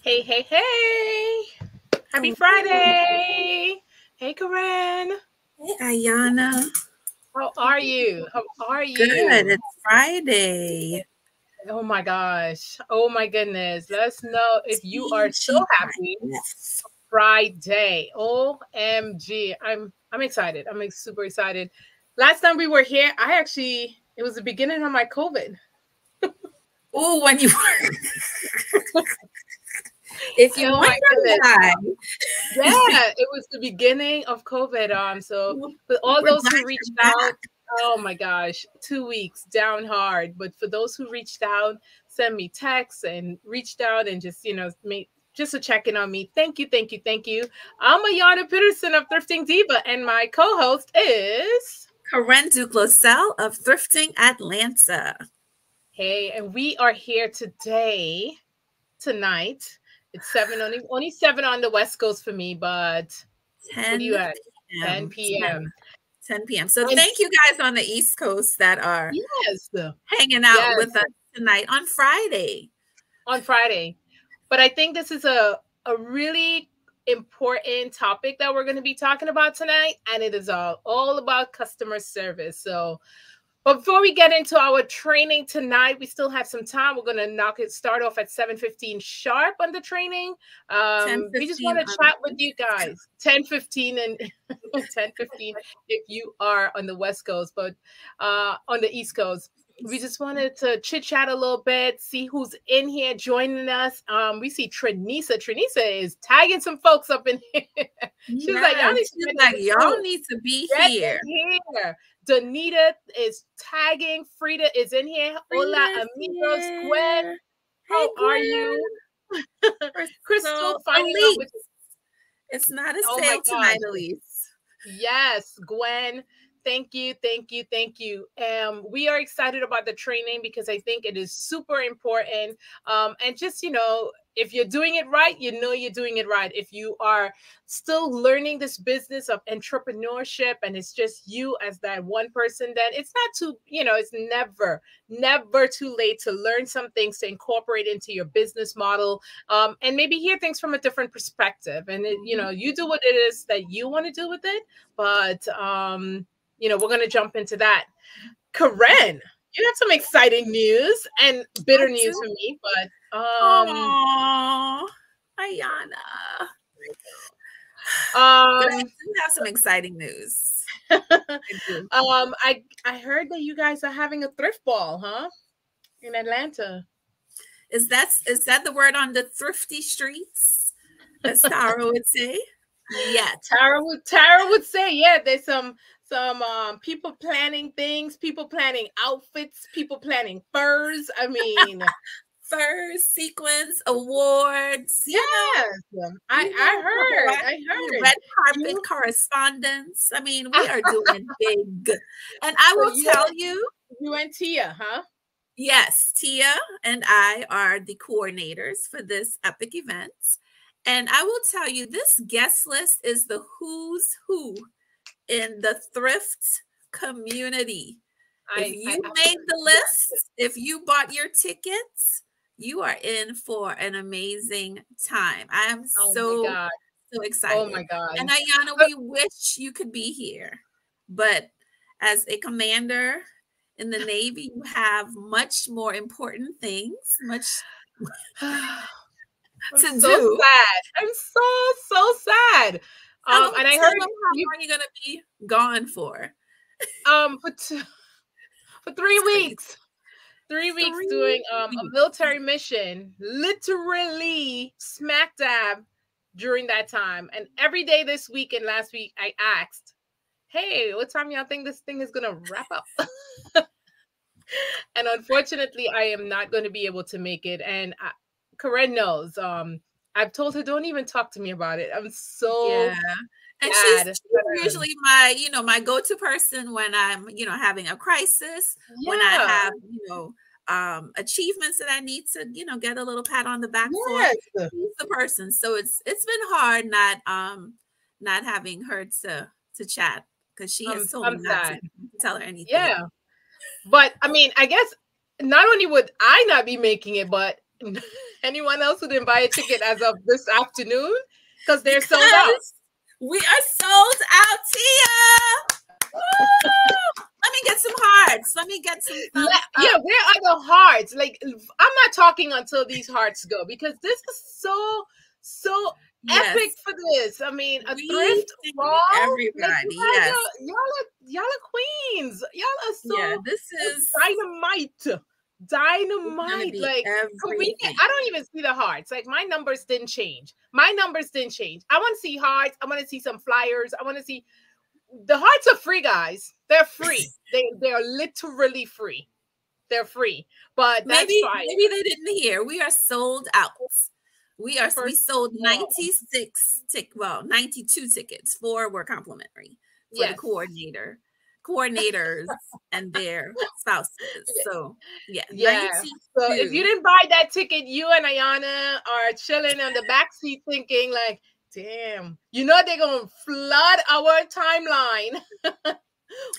Hey, hey, hey. Happy Hello. Friday. Hey, Corinne. Hey, Ayana. How are you? How are Good. you? It's Friday. Oh my gosh. Oh my goodness. Let us know if you are so TGIF. happy. Friday. OMG. I'm excited. Super excited. Last time we were here, it was the beginning of my COVID. Oh, when you if you Oh wonder my goodness. why, Yeah, it was the beginning of COVID. So for all we're those glad who reached you're out, back. oh my gosh, 2 weeks down hard. But for those who reached out, sent me texts and reached out and just made just a check in on me. Thank you, thank you, thank you. I'm Ayana Peterson of Thrifting Diva, and my co-host is Corinne Duclosel of Thrifting Atlanta. Hey, and we are here tonight. It's only 7 on the West Coast for me, but what are 10 you at? 10 p.m. 10, p.m. 10 p.m. So And thank you guys on the East Coast that are yes, hanging out yes, with us tonight on Friday. on Friday. But I think this is a really important topic that we're going to be talking about tonight, and it is all about customer service. But before we get into our training tonight, we still have some time. We're going to start off at 7:15 sharp on the training. We just 10:15 want to on chat with you guys. 10:15 and 10:15 if you are on the West Coast, but on the East Coast. We just wanted to chit chat a little bit, see who's in here joining us. We see Trinisa. Trinisa is tagging some folks up in here. She's like, y'all Yes, need to she's get in like, the y'all group. need to be Get here. in here. Donita is tagging. Frida is in here. Hola, Frida's amigos. Gwen, here. Hey, how are you? Gwen. Crystal, Crystal. finding out Elise. with. It's not a Oh my sale gosh. tonight, Elise. Yes, Gwen. Thank you, thank you, thank you. We are excited about the training because I think it is super important. And just if you're doing it right, you're doing it right. If you are still learning this business of entrepreneurship and it's just you as that one person, then it's not too, it's never too late to learn some things to incorporate into your business model, and maybe hear things from a different perspective. And you do what it is that you want to do with it. But we're going to jump into that. Corinne, you have some exciting news and bitter news for me, but Aww, Ayana. But I do have some exciting news. I heard that you guys are having a thrift ball, huh? In Atlanta. Is that the word on the thrifty streets, as Tara would say? Yeah, Tara would say, yeah, there's some people planning things, people planning outfits, people planning furs. I mean, furs, sequins, awards. yes, I heard. Red carpet correspondence. I mean, we are doing big. And I will tell you. You and Tia, huh? Yes, Tia and I are the coordinators for this epic event. And I will tell you, this guest list is the who's who in the thrift community. If you made the list, if you bought your tickets, you are in for an amazing time. I am so excited. Oh my God. And Ayana, we wish you could be here. But as a commander in the Navy, you have much more important things, much to do. Sad. I'm so sad. And I heard how long are you gonna be gone for? For 3 weeks. 3 weeks doing a military mission, literally smack dab during that time. And every day this week and last week, I asked, hey, what time y'all think this thing is gonna wrap up? And unfortunately, I am not going to be able to make it. And Corinne knows. I've told her, don't even talk to me about it. I'm so and she's usually my go-to person when I'm, having a crisis, when I have, achievements that I need to, get a little pat on the back for. She's the person. So it's been hard not having her to chat because she has told me not to tell her anything. Yeah. But I mean, I guess not only would I not be making it, but Anyone else who didn't buy a ticket as of this afternoon? Because they're sold out. Because we are sold out, Tia. Woo! Let me get some hearts. Let me get some thumbs up. Yeah, where are the hearts? Like, I'm not talking until these hearts go, because this is so epic for this. I mean, a thrift wall. Everybody, like, yes. Y'all are queens. Y'all are so this is dynamite. Dynamite. Like, everything. I don't even see the hearts. Like, my numbers didn't change. I want to see hearts. I want to see some flyers. I want to see. The hearts are free, guys. They're free. they are literally free. They're free. But that's fine. Maybe they didn't hear. We are sold out. We sold 92 tickets. 4 were complimentary for the coordinators and their spouses. So yeah. So if you didn't buy that ticket, you and Ayana are chilling on the back seat thinking like, damn, they're gonna flood our timeline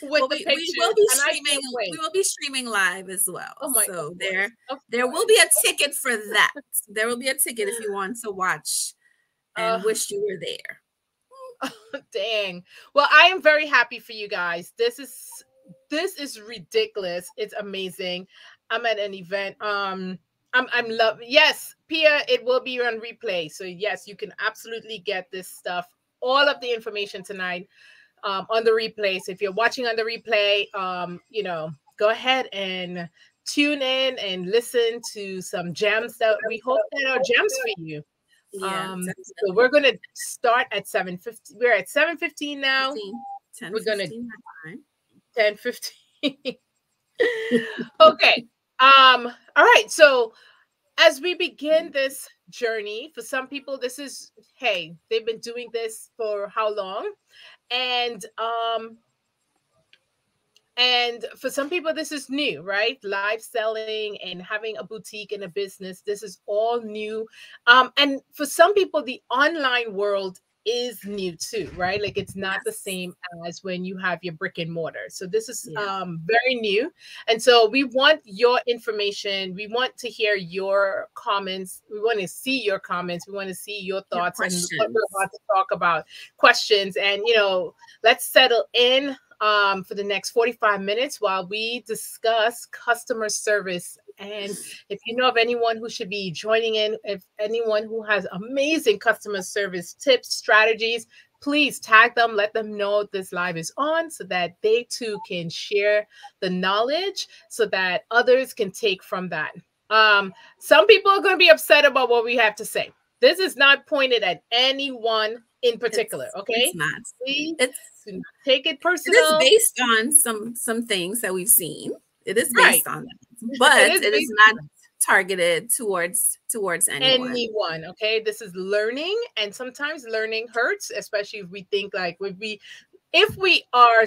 with the pictures. We will be streaming live as well. Oh my God, there will be a ticket for that. There will be a ticket if you want to watch and wish you were there. Dang. Well, I am very happy for you guys. This is ridiculous. It's amazing. I'm at an event. I'm loving. Yes, Pia, it will be on replay. So yes, you can absolutely get this stuff, all of the information tonight on the replay. So if you're watching on the replay, go ahead and tune in and listen to some gems that we hope that are gems for you. So we're gonna start at 7:50. We're at 7:15 now. We're gonna 10:15. Okay. All right. So as we begin this journey, for some people, this is, hey, they've been doing this for how long? And for some people, this is new, right? Live selling and having a boutique and a business. This is all new. And for some people, the online world is new too, right? Like, it's not the same as when you have your brick and mortar. So this is very new. And so we want your information. We want to hear your comments. We want to see your comments. We want to see your thoughts and what we're about to talk about, questions. And, let's settle in for the next 45 minutes while we discuss customer service. And if you know of anyone who should be joining in, if anyone who has amazing customer service tips, strategies, please tag them, let them know this live is on so that they too can share the knowledge so that others can take from that. Some people are going to be upset about what we have to say. This is not pointed at anyone in particular, okay? It's not. Please do not take it personal. It is based on some things that we've seen. It is based on that, but it is not targeted towards anyone. Okay, this is learning, and sometimes learning hurts, especially if we think like if we are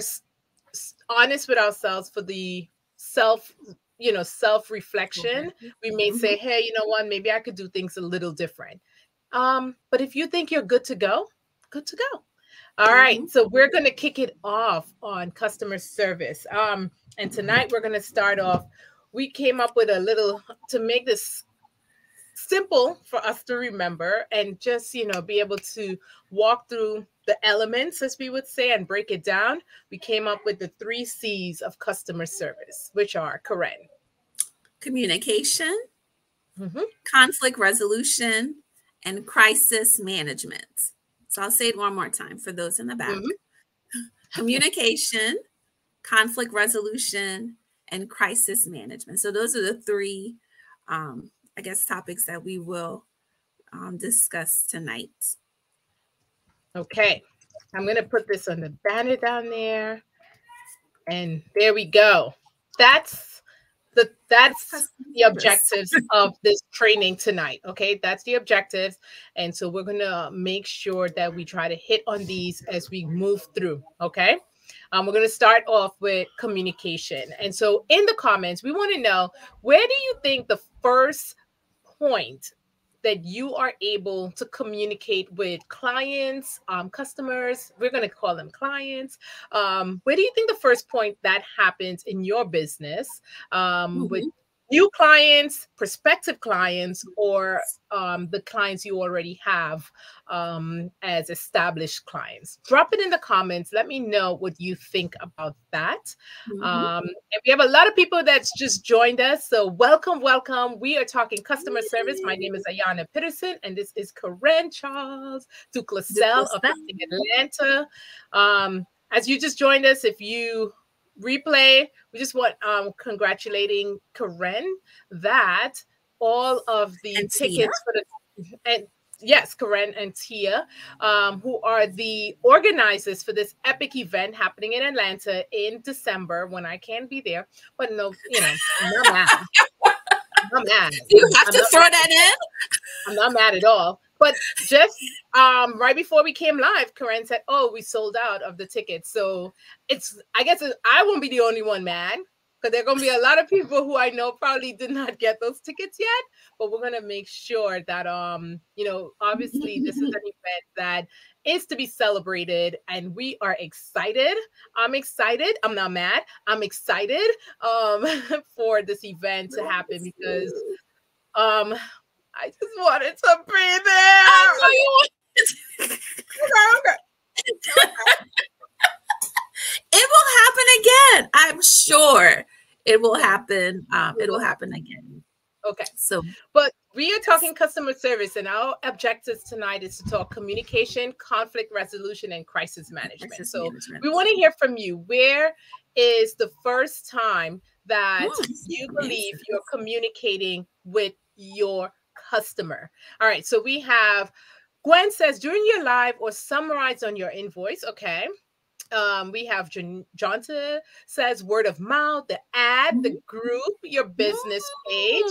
honest with ourselves for the self-reflection, we may say, hey, you know what, maybe I could do things a little different. But if you think you're good to go, good to go. All right, so we're going to kick it off on customer service. And tonight we're going to start off. We came up with a little to make this simple for us to remember and just, be able to walk through the elements, as we would say, and break it down. We came up with the 3 C's of customer service, which are, Karen: communication, conflict resolution, and crisis management. So I'll say it one more time for those in the back. Communication, conflict resolution, and crisis management. So those are the 3, topics that we will discuss tonight. Okay. I'm going to put this on the banner down there. And there we go. That's the objectives of this training tonight. Okay, that's the objectives. And so we're going to make sure that we try to hit on these as we move through. Okay, we're going to start off with communication. And so in the comments, we want to know, where do you think the first point that you are able to communicate with clients, customers, we're going to call them clients. Where do you think the first point that happens in your business with new clients, prospective clients, or the clients you already have as established clients. Drop it in the comments. Let me know what you think about that. And we have a lot of people that's just joined us. So welcome, welcome. We are talking customer service. My name is Ayana Peterson, and this is Karen Charles Duclasel of Thrifting Atlanta. As you just joined us, if you replay, we just want congratulating Karen that all of the And tickets for the and yes, Karen and Tia, who are the organizers for this epic event happening in Atlanta in December when I can't be there. But no, you know, I'm not mad. I'm not mad. You have to throw that in. I'm not mad at all. But just right before we came live, Karen said, "Oh, we sold out of the tickets." So I guess I won't be the only one mad, because there are going to be a lot of people who I know probably did not get those tickets yet. But we're going to make sure that obviously this is an event that is to be celebrated, and we are excited. I'm excited. I'm not mad. I'm excited for this event to happen, because I just wanted to be there. Okay. It will happen again. I'm sure it will happen. It will happen again. Okay. So, but we are talking customer service, and our objectives tonight is to talk communication, conflict resolution, and crisis management. We want to hear from you. Where is the first time that you believe you're communicating with your customer? All right. So we have Gwen says, during your live or summarize on your invoice. Okay. We have Jonta says, word of mouth, the ad, the group, your business page.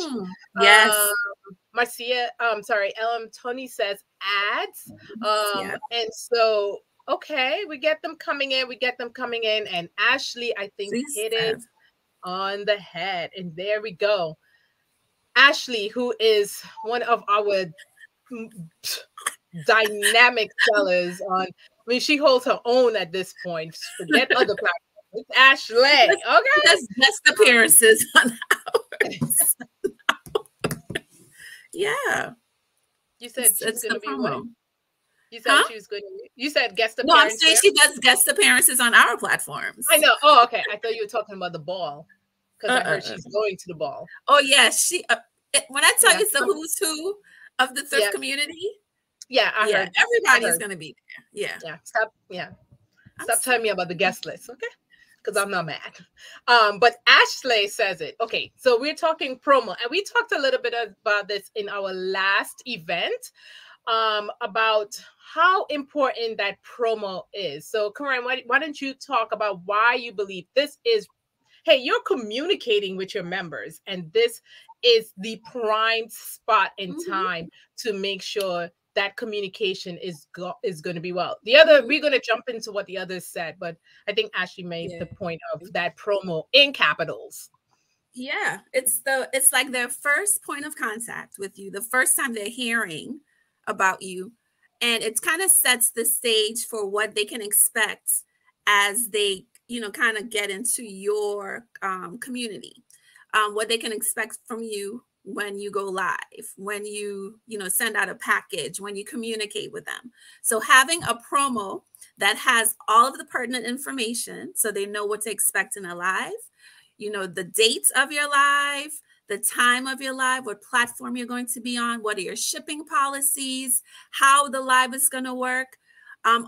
Yes. Marcia, Tony says ads. And so, okay, we get them coming in. And Ashley, I think, hit it on the head. And there we go. Ashley, who is one of our dynamic sellers on, I mean, she holds her own at this point. Forget other platforms. It's Ashley. Okay. That's guest appearances on ours. Yeah. You said she's going to be what? You said she was going to be. You said guest appearances. No, I'm saying she does guest appearances on our platforms. I know. Oh, okay. I thought you were talking about the ball, because I heard she's going to the ball. Oh, yeah. When I tell you it's the who's who of the thrift community. Yeah, I heard. Everybody's going to be there. Yeah. Stop telling me about the guest list, okay? Because I'm not mad. But Ashley says it. Okay, so we're talking promo. And we talked a little bit about this in our last event, about how important that promo is. So, Karen, why don't you talk about why you believe this is, hey, you're communicating with your members, and this is the prime spot in time to make sure that communication is going to be well. We're going to jump into what the others said, but I think Ashley made the point of that promo in capitals. Yeah, it's like their first point of contact with you, the first time they're hearing about you, and it kind of sets the stage for what they can expect as they, kind of get into your community, what they can expect from you when you go live, when you send out a package, when you communicate with them. So having a promo that has all of the pertinent information, so they know what to expect in a live, the dates of your live, the time of your live, what platform you're going to be on, what are your shipping policies, how the live is going to work.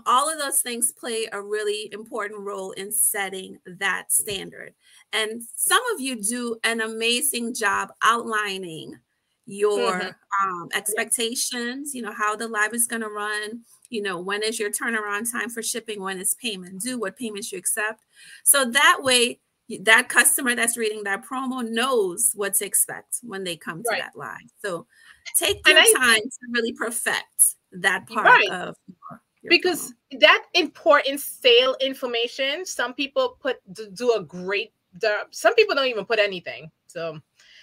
All of those things play a really important role in setting that standard. And some of you do an amazing job outlining your expectations, how the live is going to run, when is your turnaround time for shipping, when is payment due, what payments you accept. So that way, that customer that's reading that promo knows what to expect when they come to that live. So take your time to really perfect that part of because that important sale information, some people do a great job. Some people don't even put anything. So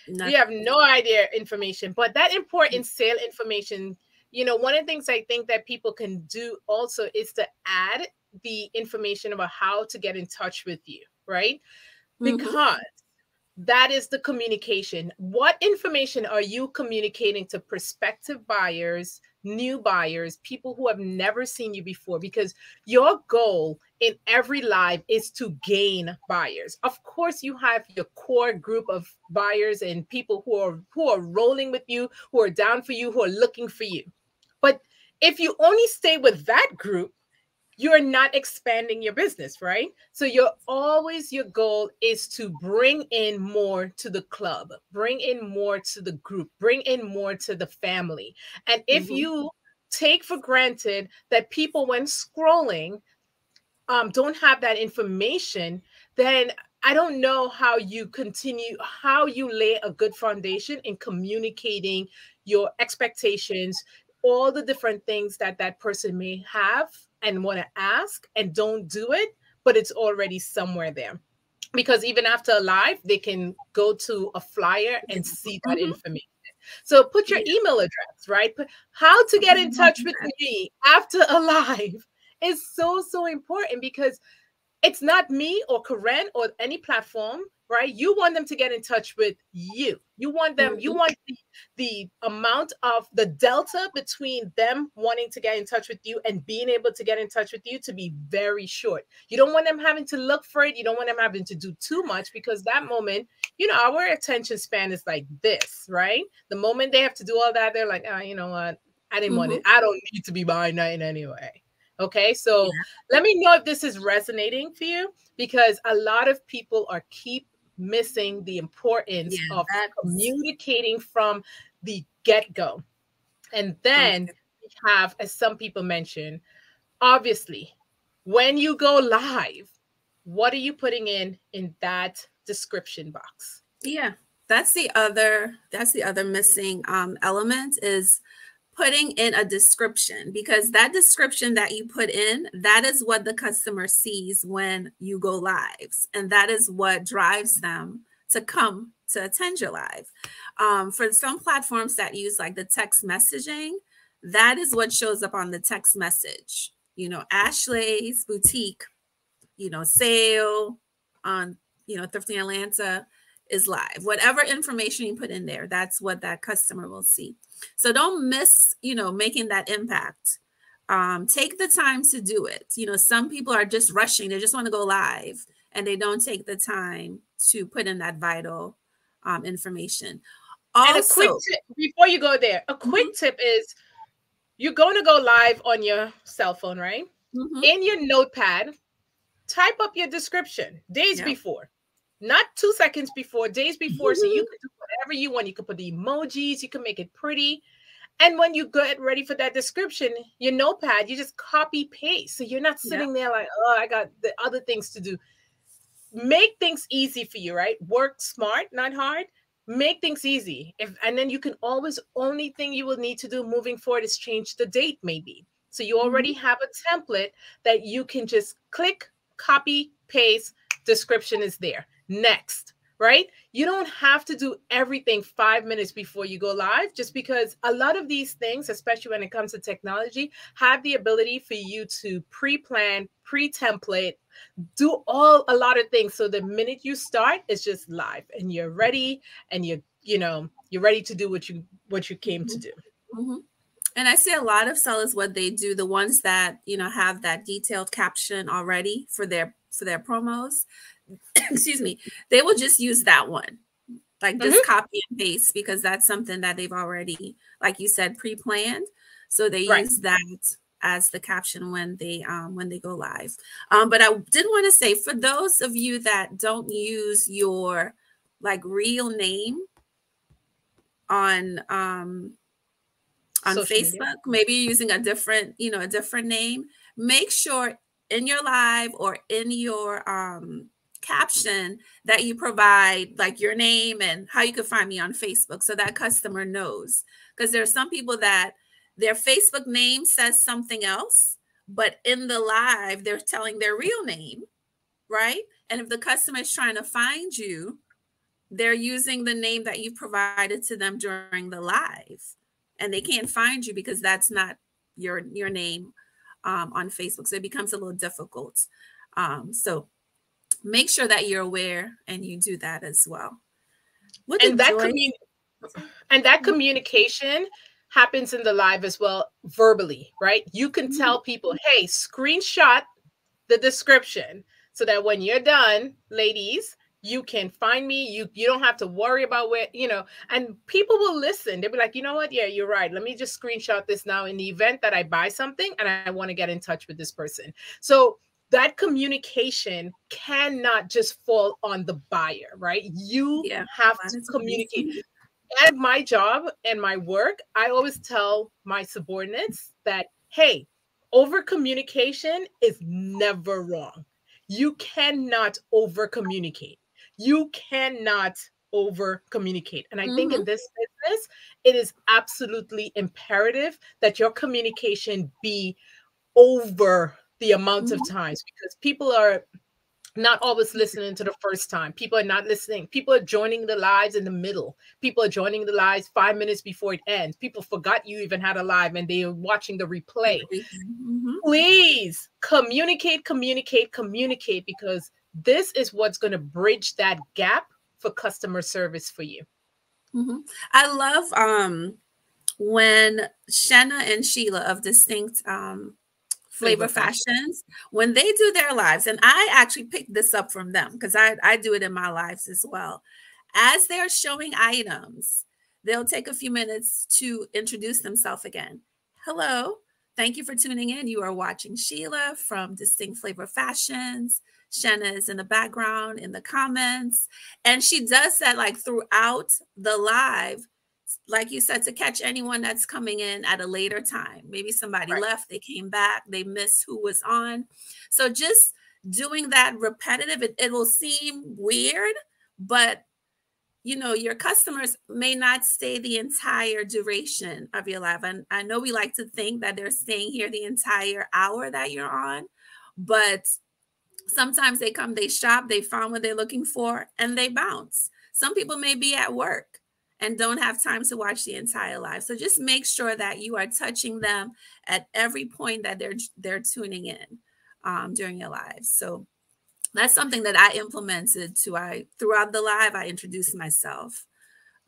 we have no idea information, but that important sale information, one of the things I think that people can do also is to add the information about how to get in touch with you, right? Because That is the communication. What information are you communicating to prospective buyers, new buyers, people who have never seen you before? Because your goal in every live is to gain buyers. Of course, you have your core group of buyers and people who are rolling with you, who are down for you, who are looking for you. But if you only stay with that group, you're not expanding your business, right? So your goal is to bring in more to the club, bring in more to the group, bring in more to the family. And if Mm-hmm. you take for granted that people, when scrolling, don't have that information, then I don't know how you lay a good foundation in communicating your expectations, all the different things that that person may have and want to ask and don't do it, but it's already somewhere there. Because even after a live, they can go to a flyer and see that Mm-hmm. information. So put your Yeah. email address, right? Put how to get in touch with Okay. me after a live is so, so important, because it's not me or Karen or any platform, right? You want them to get in touch with you. You Mm-hmm. want the amount of the delta between them wanting to get in touch with you and being able to get in touch with you to be very short. You don't want them having to look for it. You don't want them having to do too much, because that moment, our attention span is like this, right? The moment they have to do all that, they're like, you know what? I didn't want Mm-hmm. it. I don't need to be buying nothing anyway. Okay, so Yeah. let me know if this is resonating for you, because a lot of people are keep missing the importance Yeah. of That's communicating from the get-go. And then okay. we have, as some people mention, obviously, when you go live, what are you putting in that description box? Yeah. That's the other missing element is putting in a description, because that description that you put in, that is what the customer sees when you go lives, and that is what drives them to come to attend your live. For some platforms that use like the text messaging, that is what shows up on the text message. Ashley's boutique, sale on, Thrifting Atlanta is live. Whatever information you put in there, that's what that customer will see. So don't miss, making that impact. Take the time to do it. Some people are just rushing. They just want to go live and they don't take the time to put in that vital information. And a quick Also, tip before you go there, a quick mhm, tip is you're going to go live on your cell phone, right? mhm, In your notepad, type up your description days yep. before, not 2 seconds before, days before. So you can do whatever you want. You can put the emojis, you can make it pretty. And when you get ready for that description, your notepad, you just copy paste. So you're not Yep. sitting there like, oh, I got the other things to do. Make things easy for you, right? Work smart, not hard. Make things easy. And then you can always, only thing you will need to do moving forward is change the date, maybe. So you already Mhm. have a template that you can just click, copy, paste, description is there. Next, right? You don't have to do everything 5 minutes before you go live, just because a lot of these things, especially when it comes to technology, have the ability for you to pre-plan, pre-template, do a lot of things, so the minute you start, it's just live and you're ready, and you're ready to do what you came to Mhm. do. Mhm. And I see a lot of sellers, what they do, the ones that, have that detailed caption already for their promos, excuse me, they will just use that one. Like just Hmm. copy and paste, because that's something that they've already, like you said, pre-planned. So they Right. use that as the caption when they go live. But I did want to say, for those of you that don't use your like real name on Social media. Facebook, maybe you're using a different name, make sure in your live or in your caption that you provide like your name and how you can find me on Facebook, so that customer knows. Because there are some people that their Facebook name says something else, but in the live they're telling their real name, right? And if the customer is trying to find you, they're using the name that you've provided to them during the live, and they can't find you because that's not your name on Facebook. So it becomes a little difficult. So make sure that you're aware and you do that as well. What And did Joy? that communication happens in the live as well, verbally, right? You can tell people, hey, screenshot the description so that when you're done, ladies, you can find me. You don't have to worry about where, and people will listen. They'll be like, you know what? Yeah, you're right. Let me just screenshot this now in the event that I buy something and I want to get in touch with this person. So that communication cannot just fall on the buyer, right? You Yeah, have that to is communicate. amazing. At my job and my work, I always tell my subordinates that, hey, over communication is never wrong. You cannot over communicate. You cannot over communicate. And I think in Mm-hmm. this business, it is absolutely imperative that your communication be over the amount of Mm-hmm. times, because people are not always listening to the first time. People are not listening. People are joining the lives in the middle. People are joining the lives 5 minutes before it ends. People forgot you even had a live and they are watching the replay. Mm-hmm. Please communicate, communicate, communicate, because this is what's going to bridge that gap for customer service for you. Mm-hmm. I love when Shanna and Sheila of Distinct Flavor Flavor fashion. Fashions, when they do their lives, and I actually picked this up from them because I do it in my lives as well. As they're showing items, they'll take a few minutes to introduce themselves again. Hello, thank you for tuning in. You are watching Sheila from Distinct Flavor Fashions. Shanna is in the background in the comments. And she does that like throughout the live, like you said, to catch anyone that's coming in at a later time. Maybe somebody Right. left, they came back, they missed who was on. So just doing that repetitive, it will seem weird, but your customers may not stay the entire duration of your live. And I know we like to think that they're staying here the entire hour that you're on, but sometimes they come, they shop, they found what they're looking for, and they bounce. Some people may be at work and don't have time to watch the entire live. So just make sure that you are touching them at every point that they're tuning in during your live. So that's something that I implemented throughout the live. I introduced myself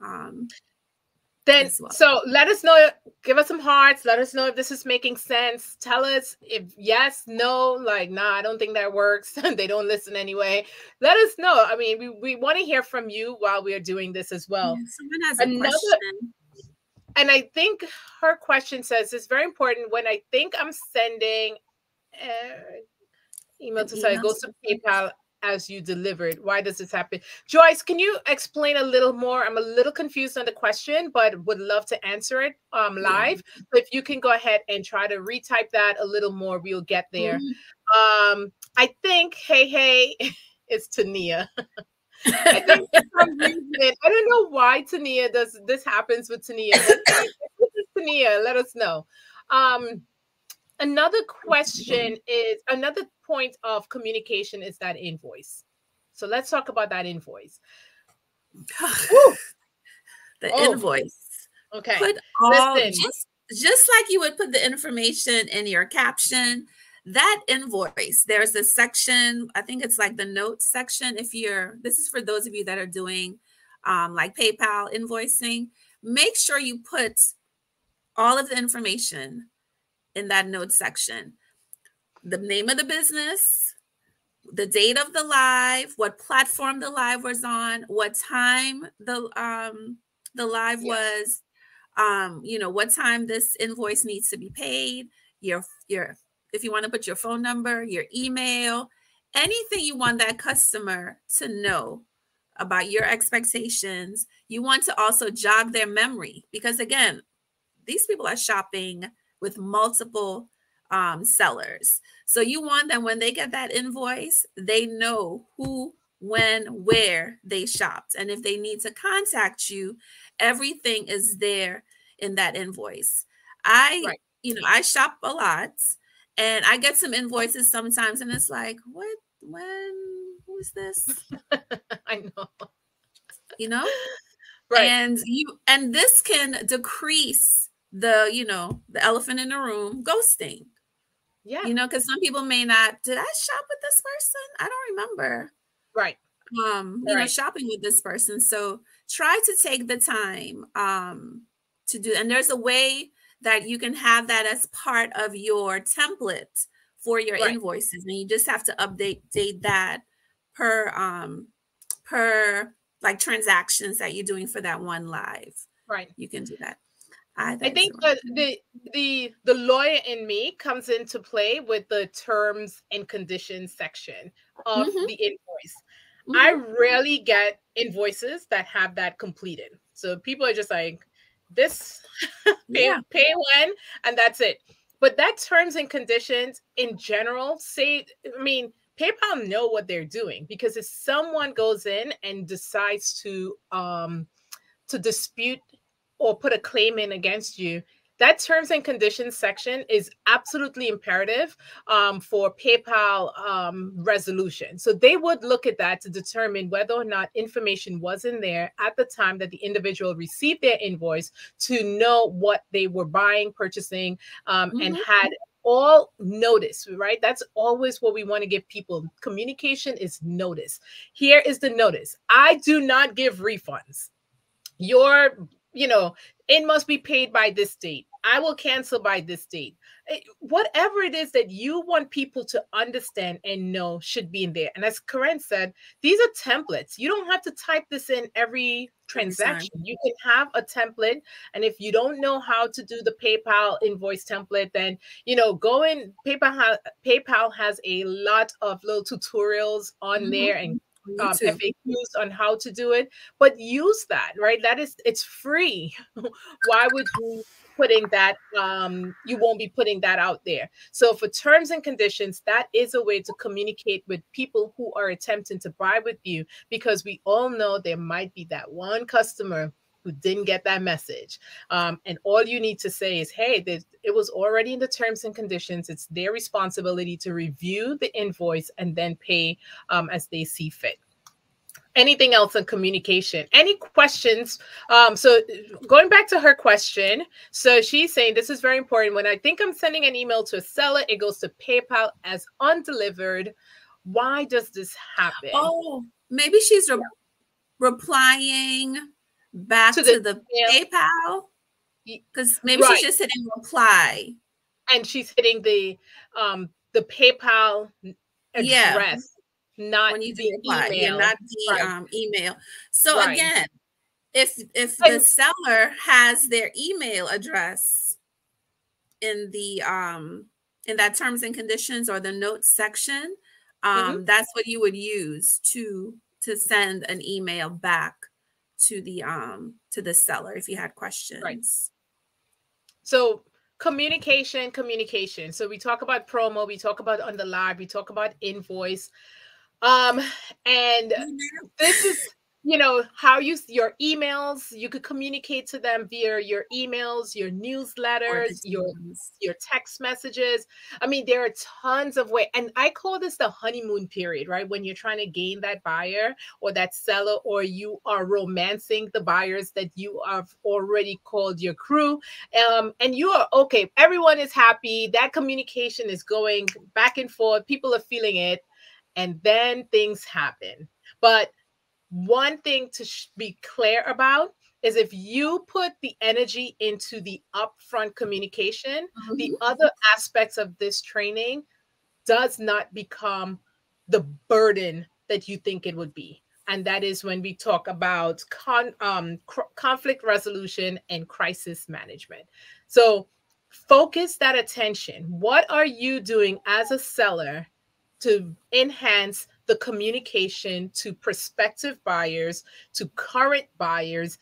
Then, as well. so let us know, give us some hearts. Let us know if this is making sense. Tell us if yes, no, like, nah, I don't think that works. They don't listen anyway. Let us know. I mean, we want to hear from you while we are doing this as well. Yeah, someone has a Another, question. and I think her question says it's very important when I think I'm sending email An to say it email. goes to PayPal as you delivered. Why does this happen? Joyce, can you explain a little more? I'm a little confused on the question, but would love to answer it Yeah. live. So if you can go ahead and try to retype that a little more, we'll get there. I think, hey, it's Tania. I think for some reason, I don't know why Tania does this happens with Tania, but if this is Tania, let us know. Another question is another point of communication is that invoice. So let's talk about that invoice. Woo! The Oh, invoice. okay. Put all Listen, just like you would put the information in your caption, that invoice, there's a section, I think it's like the notes section. This is for those of you that are doing like PayPal invoicing, make sure you put all of the information in that notes section. The name of the business, the date of the live, what platform the live was on, what time the live was, what time this invoice needs to be paid, your if you want to put your phone number, your email, anything you want that customer to know about your expectations. You want to also jog their memory because again, these people are shopping with multiple sellers. So you want them when they get that invoice, they know who, when, where they shopped. And if they need to contact you, everything is there in that invoice. I shop a lot and I get some invoices sometimes and it's like, what, when, who's this? I know. Right. And this can decrease the elephant in the room, ghosting. Yeah. Because some people may not, did I shop with this person? I don't remember. Right. shopping with this person. So try to take the time to do, and there's a way that you can have that as part of your template for your Right. invoices, and you just have to update that per like transactions that you're doing for that one live. Right. You can do that. I think the lawyer in me comes into play with the terms and conditions section of the invoice. I rarely get invoices that have that completed. So people are just like, this pay when, and that's it. But that terms and conditions in general PayPal know what they're doing, because if someone goes in and decides to dispute or put a claim in against you, that terms and conditions section is absolutely imperative for PayPal resolution. So they would look at that to determine whether or not information was in there at the time that the individual received their invoice, to know what they were buying, purchasing, and had all notice, right? That's always what we want to give people. Communication is notice. Here is the notice. I do not give refunds. It must be paid by this date. I will cancel by this date. Whatever it is that you want people to understand and know should be in there. And as Karen said, these are templates. You don't have to type this in every transaction. You can have a template. And if you don't know how to do the PayPal invoice template, then, go in. PayPal has a lot of little tutorials on there, and FAQs on how to do it, but use that, right? It's free. Why would you you won't be putting that out there. So for terms and conditions, that is a way to communicate with people who are attempting to buy with you, because we all know there might be that one customer who didn't get that message. And all you need to say is, hey, it was already in the terms and conditions. It's their responsibility to review the invoice and then pay as they see fit. Anything else on communication? Any questions? So going back to her question, so she's saying this is very important. When I think I'm sending an email to a seller, it goes to PayPal as undelivered. Why does this happen? Oh, maybe she's replying back to the PayPal, because maybe she's just hitting reply, and she's hitting the PayPal address. Not when you the reply, email. Not the email. So again, if the seller has their email address in the in that terms and conditions or the notes section, that's what you would use to send an email back to the seller if you had questions. Right. So communication. So we talk about promo, we talk about on the live, we talk about invoice. And this is, how your emails, you could communicate to them via your emails, your newsletters, your text messages. I mean, there are tons of ways. And I call this the honeymoon period, right? When you're trying to gain that buyer or that seller, or you are romancing the buyers that you have already called your crew. And you are okay. Everyone is happy. That communication is going back and forth. People are feeling it. And then things happen. But one thing to be clear about is, if you put the energy into the upfront communication, the other aspects of this training does not become the burden that you think it would be. And that is when we talk about conflict resolution and crisis management. So focus that attention. What are you doing as a seller to enhance the communication to prospective buyers, to current buyers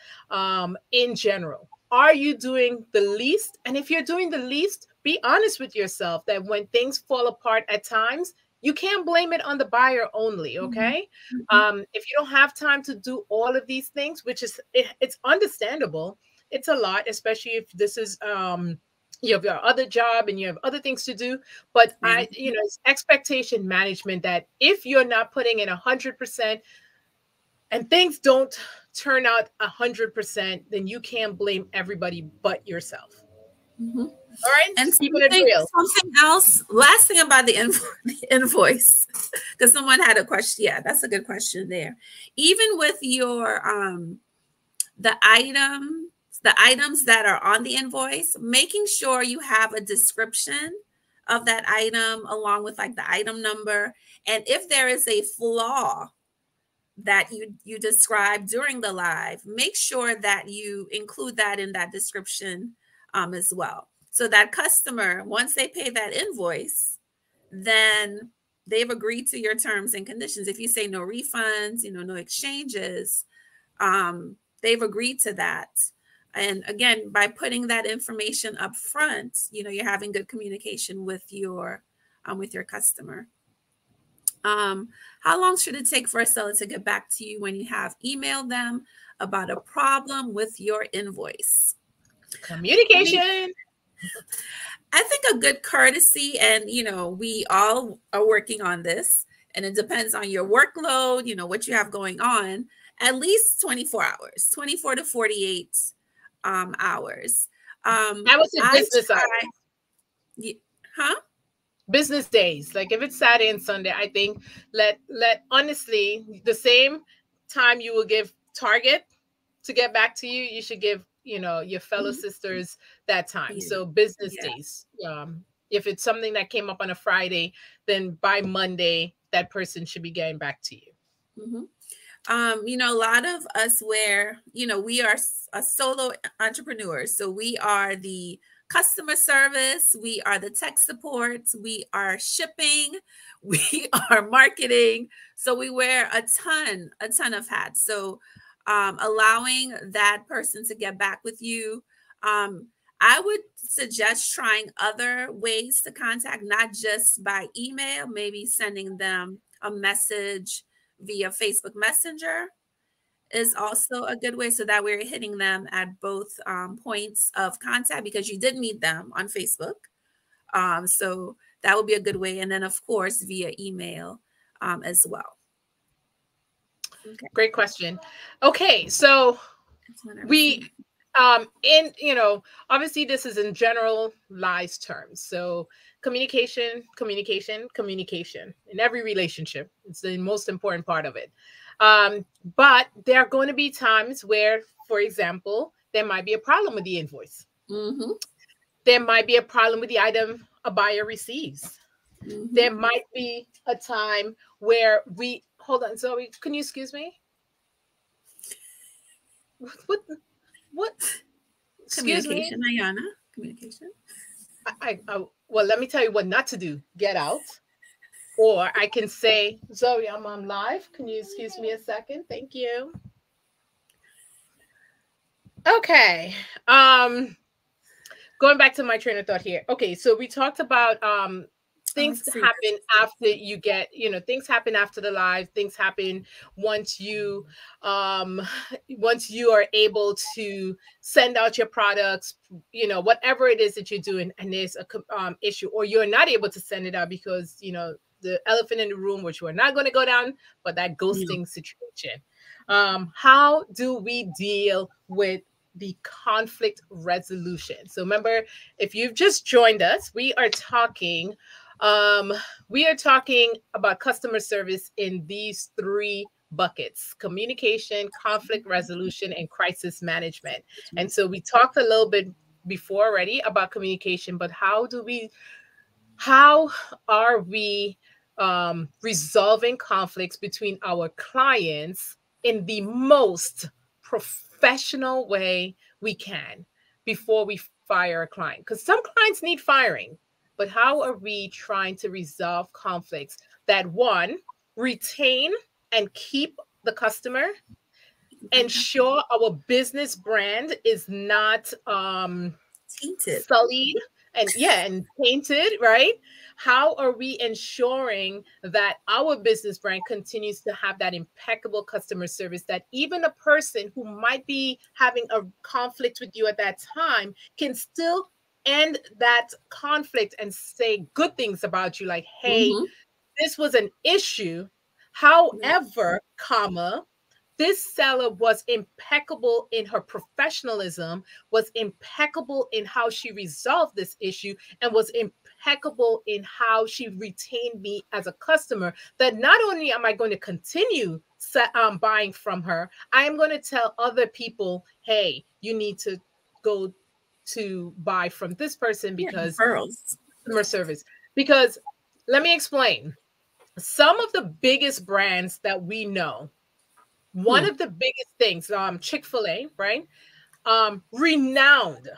in general? Are you doing the least? And if you're doing the least, be honest with yourself that when things fall apart at times, you can't blame it on the buyer only, okay? If you don't have time to do all of these things, which is, it's understandable. It's a lot, especially if this is you have your other job and you have other things to do. But it's expectation management, that if you're not putting in 100% and things don't turn out 100%, then you can't blame everybody but yourself. Mm-hmm. All right, And keeping it real. something else, last thing about the invoice, because someone had a question. Yeah, that's a good question there. Even with your the items that are on the invoice, making sure you have a description of that item along with like the item number. And if there is a flaw that you describe during the live, make sure that you include that in that description as well. So that customer, once they pay that invoice, then they've agreed to your terms and conditions. If you say no refunds, no exchanges, they've agreed to that. And again, by putting that information up front, you're having good communication with your customer. How long should it take for a seller to get back to you when you have emailed them about a problem with your invoice? Communication. I think a good courtesy, and we all are working on this, and it depends on your workload, what you have going on, at least 24 hours, 24 to 48 hours. I would say business hours. Huh? Business days. Like if it's Saturday and Sunday, I think let honestly, the same time you will give Target to get back to you, you should give your fellow sisters that time. So business days. If it's something that came up on a Friday, then by Monday that person should be getting back to you. A lot of us we are a solo entrepreneurs, so we are the customer service, we are the tech support, we are shipping, we are marketing. So we wear a ton of hats. So allowing that person to get back with you, I would suggest trying other ways to contact, not just by email, maybe sending them a message via Facebook Messenger is also a good way, so that we're hitting them at both points of contact, because you did meet them on Facebook. So that would be a good way. And then, of course, via email as well. Okay. Great question. Okay, so we obviously this is in generalized terms. So communication in every relationship. It's the most important part of it. But there are going to be times where, for example, there might be a problem with the invoice. There might be a problem with the item a buyer receives. There might be a time where hold on, Zoe, can you excuse me? What? Communication, Ayana. Communication. Well, let me tell you what not to do. Get out. Or I can say, Zoe, I'm on live. Can you excuse me a second? Thank you. Okay. Going back to my train of thought here. Okay, so we talked about things happen after you get, things happen after the live, things happen once you are able to send out your products, whatever it is that you're doing, and there's a issue, or you're not able to send it out because the elephant in the room, which we're not going to go down, but that ghosting situation. How do we deal with the conflict resolution? So remember, if you've just joined us, we are talking about customer service in these three buckets: communication, conflict resolution, and crisis management. And so we talked a little bit before already about communication, but how are we resolving conflicts between our clients in the most professional way we can before we fire a client? Because some clients need firing, but how are we trying to resolve conflicts that, one, retain and keep the customer, ensure our business brand is not tainted, sullied and tainted, right? How are we ensuring that our business brand continues to have that impeccable customer service, that even a person who might be having a conflict with you at that time can still end that conflict and say good things about you, like, hey, this was an issue. However, comma, This seller was impeccable in her professionalism, was impeccable in how she resolved this issue, and was impeccable in how she retained me as a customer. That not only am I going to continue buying from her, I am going to tell other people, hey, you need to go to buy from this person because customer service. Because let me explain. Some of the biggest brands that we know, one of the biggest things, Chick-fil-A, right? Renowned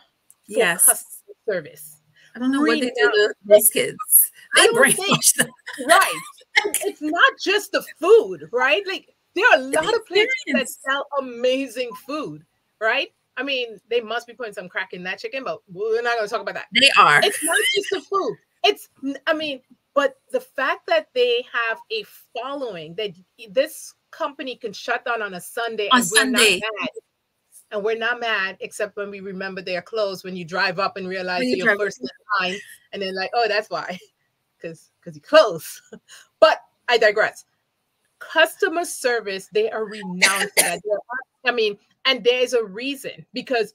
for customer service. I don't know what they do to those kids. They brainwash them. Right. It's not just the food, right? Like, there are a lot of places that sell amazing food, right? I mean, they must be putting some crack in that chicken, but we're not going to talk about that. They are. It's not just the food. But the fact that they have a following, that this company can shut down on a Sunday and we're not mad. And we're not mad, except when we remember they're closed, when you drive up and realize you're first in line, and then like, oh, that's why, because you close. But I digress. Customer service, they are renowned for that. And there's a reason, because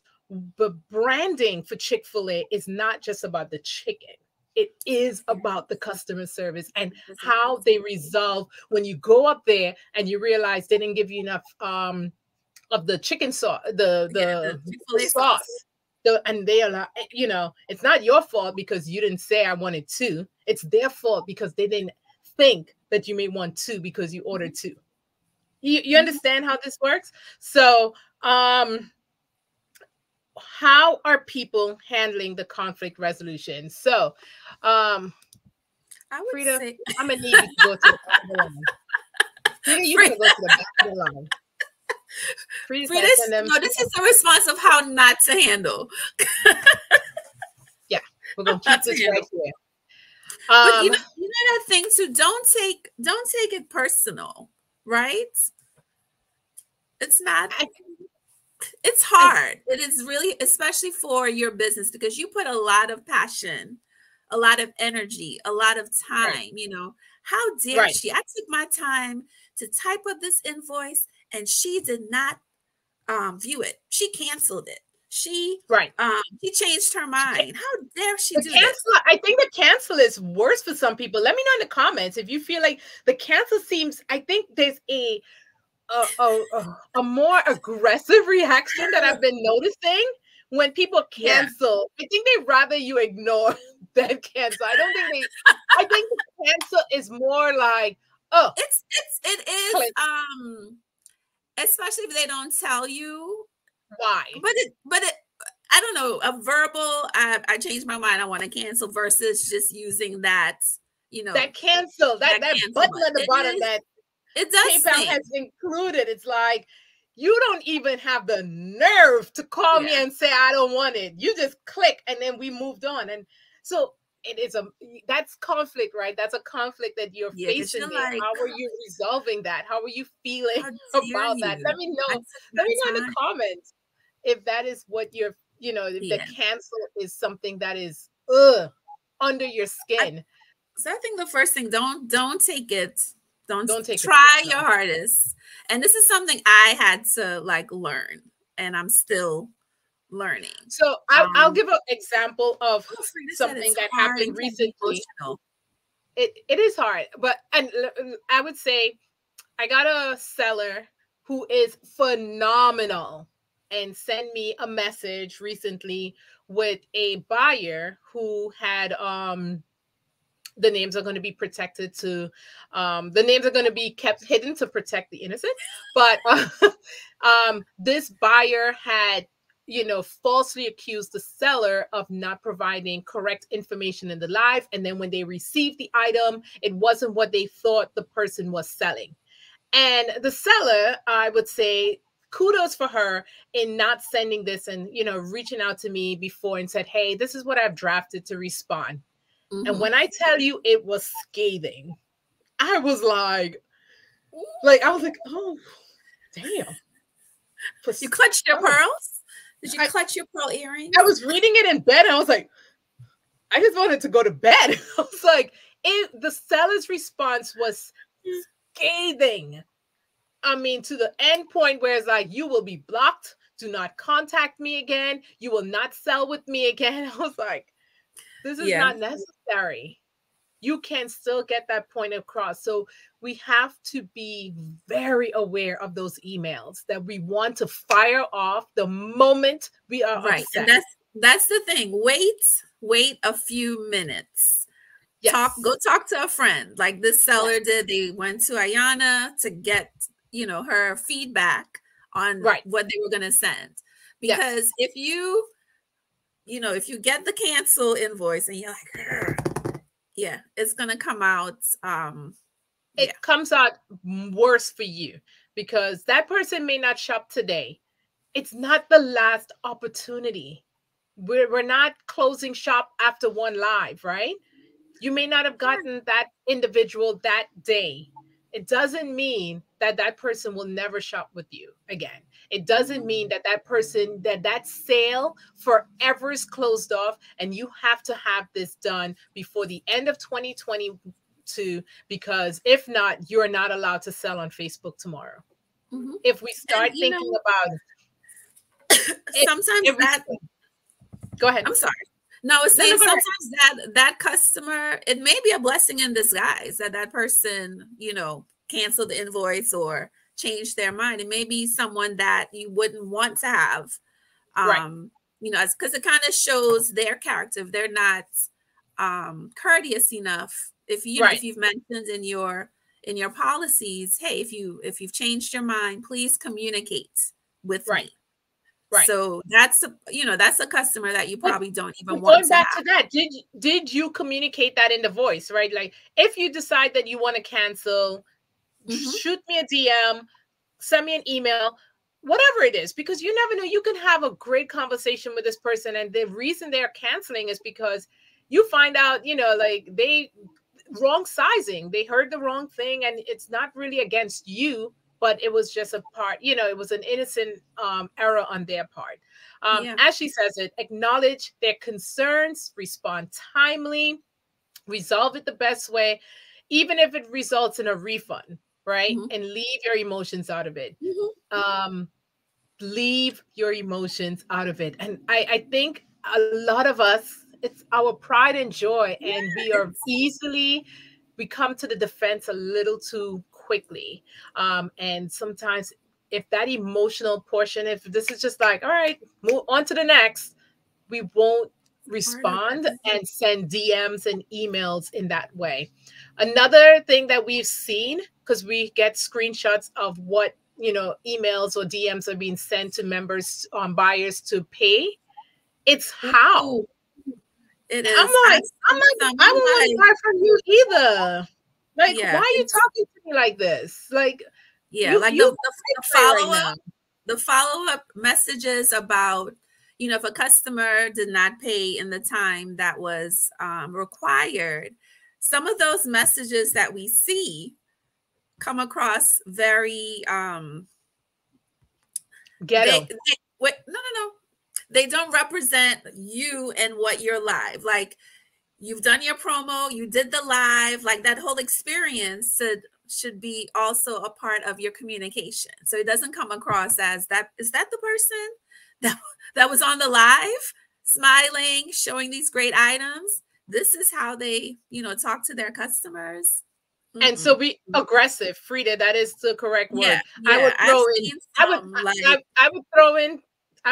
the branding for Chick-fil-A is not just about the chicken. It is about the customer service and how they resolve when you go up there and you realize they didn't give you enough of the chicken sauce, the sauce. And they are like, it's not your fault because you didn't say I wanted 2. It's their fault because they didn't think that you may want 2 because you ordered 2. You understand how this works? So, how are people handling the conflict resolution? So, I would Frida, say I'm gonna need you to go to the back of the line. Frida, you're gonna go to the back of the line. This is a response of how not to handle. Yeah, we're gonna keep this right here. But you know that thing too. Don't take it personal, right? It's not. It's hard. It is really, especially for your business, because you put a lot of passion, a lot of energy, a lot of time. Right. How dare she? I took my time to type up this invoice, and she did not view it. She canceled it. She changed her mind. How dare she do that? I think the cancel is worse for some people. Let me know in the comments if you feel like the cancel seems. I think there's a more aggressive reaction that I've been noticing when people cancel. I think they'd rather you ignore than cancel. I think the cancel is more like, it is especially if they don't tell you why. But I don't know, a verbal, I changed my mind, I want to cancel, versus just using that, that cancel, that button at the bottom that it does PayPal has included. It's like, you don't even have the nerve to call me and say I don't want it. You just click and then we moved on. And so that's conflict, right? That's a conflict that you're facing. Like, how are you resolving that? How are you feeling about that? Let me know. Let me know in the comments if that is what you're, if the cancel is something that is under your skin. So I think the first thing, don't take it. Don't take try your hardest. And this is something I had to learn, and I'm still learning. So I'll give an example of something that happened recently. It is hard, but I would say I got a seller who is phenomenal and sent me a message recently with a buyer who had the names are going to be protected the names are going to be kept hidden to protect the innocent. But this buyer had, falsely accused the seller of not providing correct information in the live. And then when they received the item, it wasn't what they thought the person was selling. And the seller, I would say, kudos for her in not sending this and, reaching out to me before and said, hey, this is what I've drafted to respond. And when I tell you it was scathing, I was like, oh, damn. You clutched your pearls? Did you clutch your pearl earrings? I was reading it in bed, and I was like, I just wanted to go to bed. I was like, the seller's response was scathing. I mean, to the end point where it's like, you will be blocked. Do not contact me again. You will not sell with me again. I was like, this is Yeah. not necessary. You can still get that point across. So we have to be very aware of those emails that we want to fire off the moment we are Right. upset. And that's the thing. Wait a few minutes. Yes. Go talk to a friend like this seller did. They went to Ayana to get, her feedback on Right. what they were going to send. Yes. Because if you get the cancel invoice and you're like, yeah, it's going to come out. It comes out worse for you because that person may not shop today. It's not the last opportunity. We're not closing shop after one live, right? You may not have gotten that individual that day. It doesn't mean that that person will never shop with you again. It doesn't mean that that person, that sale forever is closed off and you have to have this done before the end of 2022, because if not, you're not allowed to sell on Facebook tomorrow. Mm-hmm. If we start thinking about sometimes go ahead. I'm sorry. No, it's saying sometimes that customer, it may be a blessing in disguise that person, canceled the invoice or changed their mind. It may be someone that you wouldn't want to have, right. Because it kind of shows their character. If they're not courteous enough, if you've mentioned in your policies, hey, if you've changed your mind, please communicate with me. Right. So that's a customer that you probably don't even want to have. Going back to that, did you communicate that in the voice, right? Like if you decide that you want to cancel, shoot me a DM, send me an email, whatever it is, because you never know, you can have a great conversation with this person. And the reason they're canceling is because you find out, like wrong sizing, they heard the wrong thing, and it's not really against you, but it was just a part, it was an innocent error on their part. As she says it, acknowledge their concerns, respond timely, resolve it the best way, even if it results in a refund, right? And leave your emotions out of it. Leave your emotions out of it. And I think a lot of us, it's our pride and joy, and we come to the defense a little too quickly. And sometimes if that emotional portion, if this is just like, all right, move on to the next, we won't respond and send DMs and emails in that way. Another thing that we've seen, because we get screenshots of what, emails or DMs are being sent to members, buyers to pay. It's how. It is. I'm like, I won't want to buy from you either. Like, why are you talking to me like this? Like, the follow-up messages about, if a customer did not pay in the time that was required, some of those messages that we see come across very ghetto. No. They don't represent you and what you're live. Like, you've done your promo, you did the live, like that whole experience should be also a part of your communication. So it doesn't come across as that. Is that the person that was on the live, smiling, showing these great items? This is how they, talk to their customers. And so be aggressive, Frida. That is the correct word. I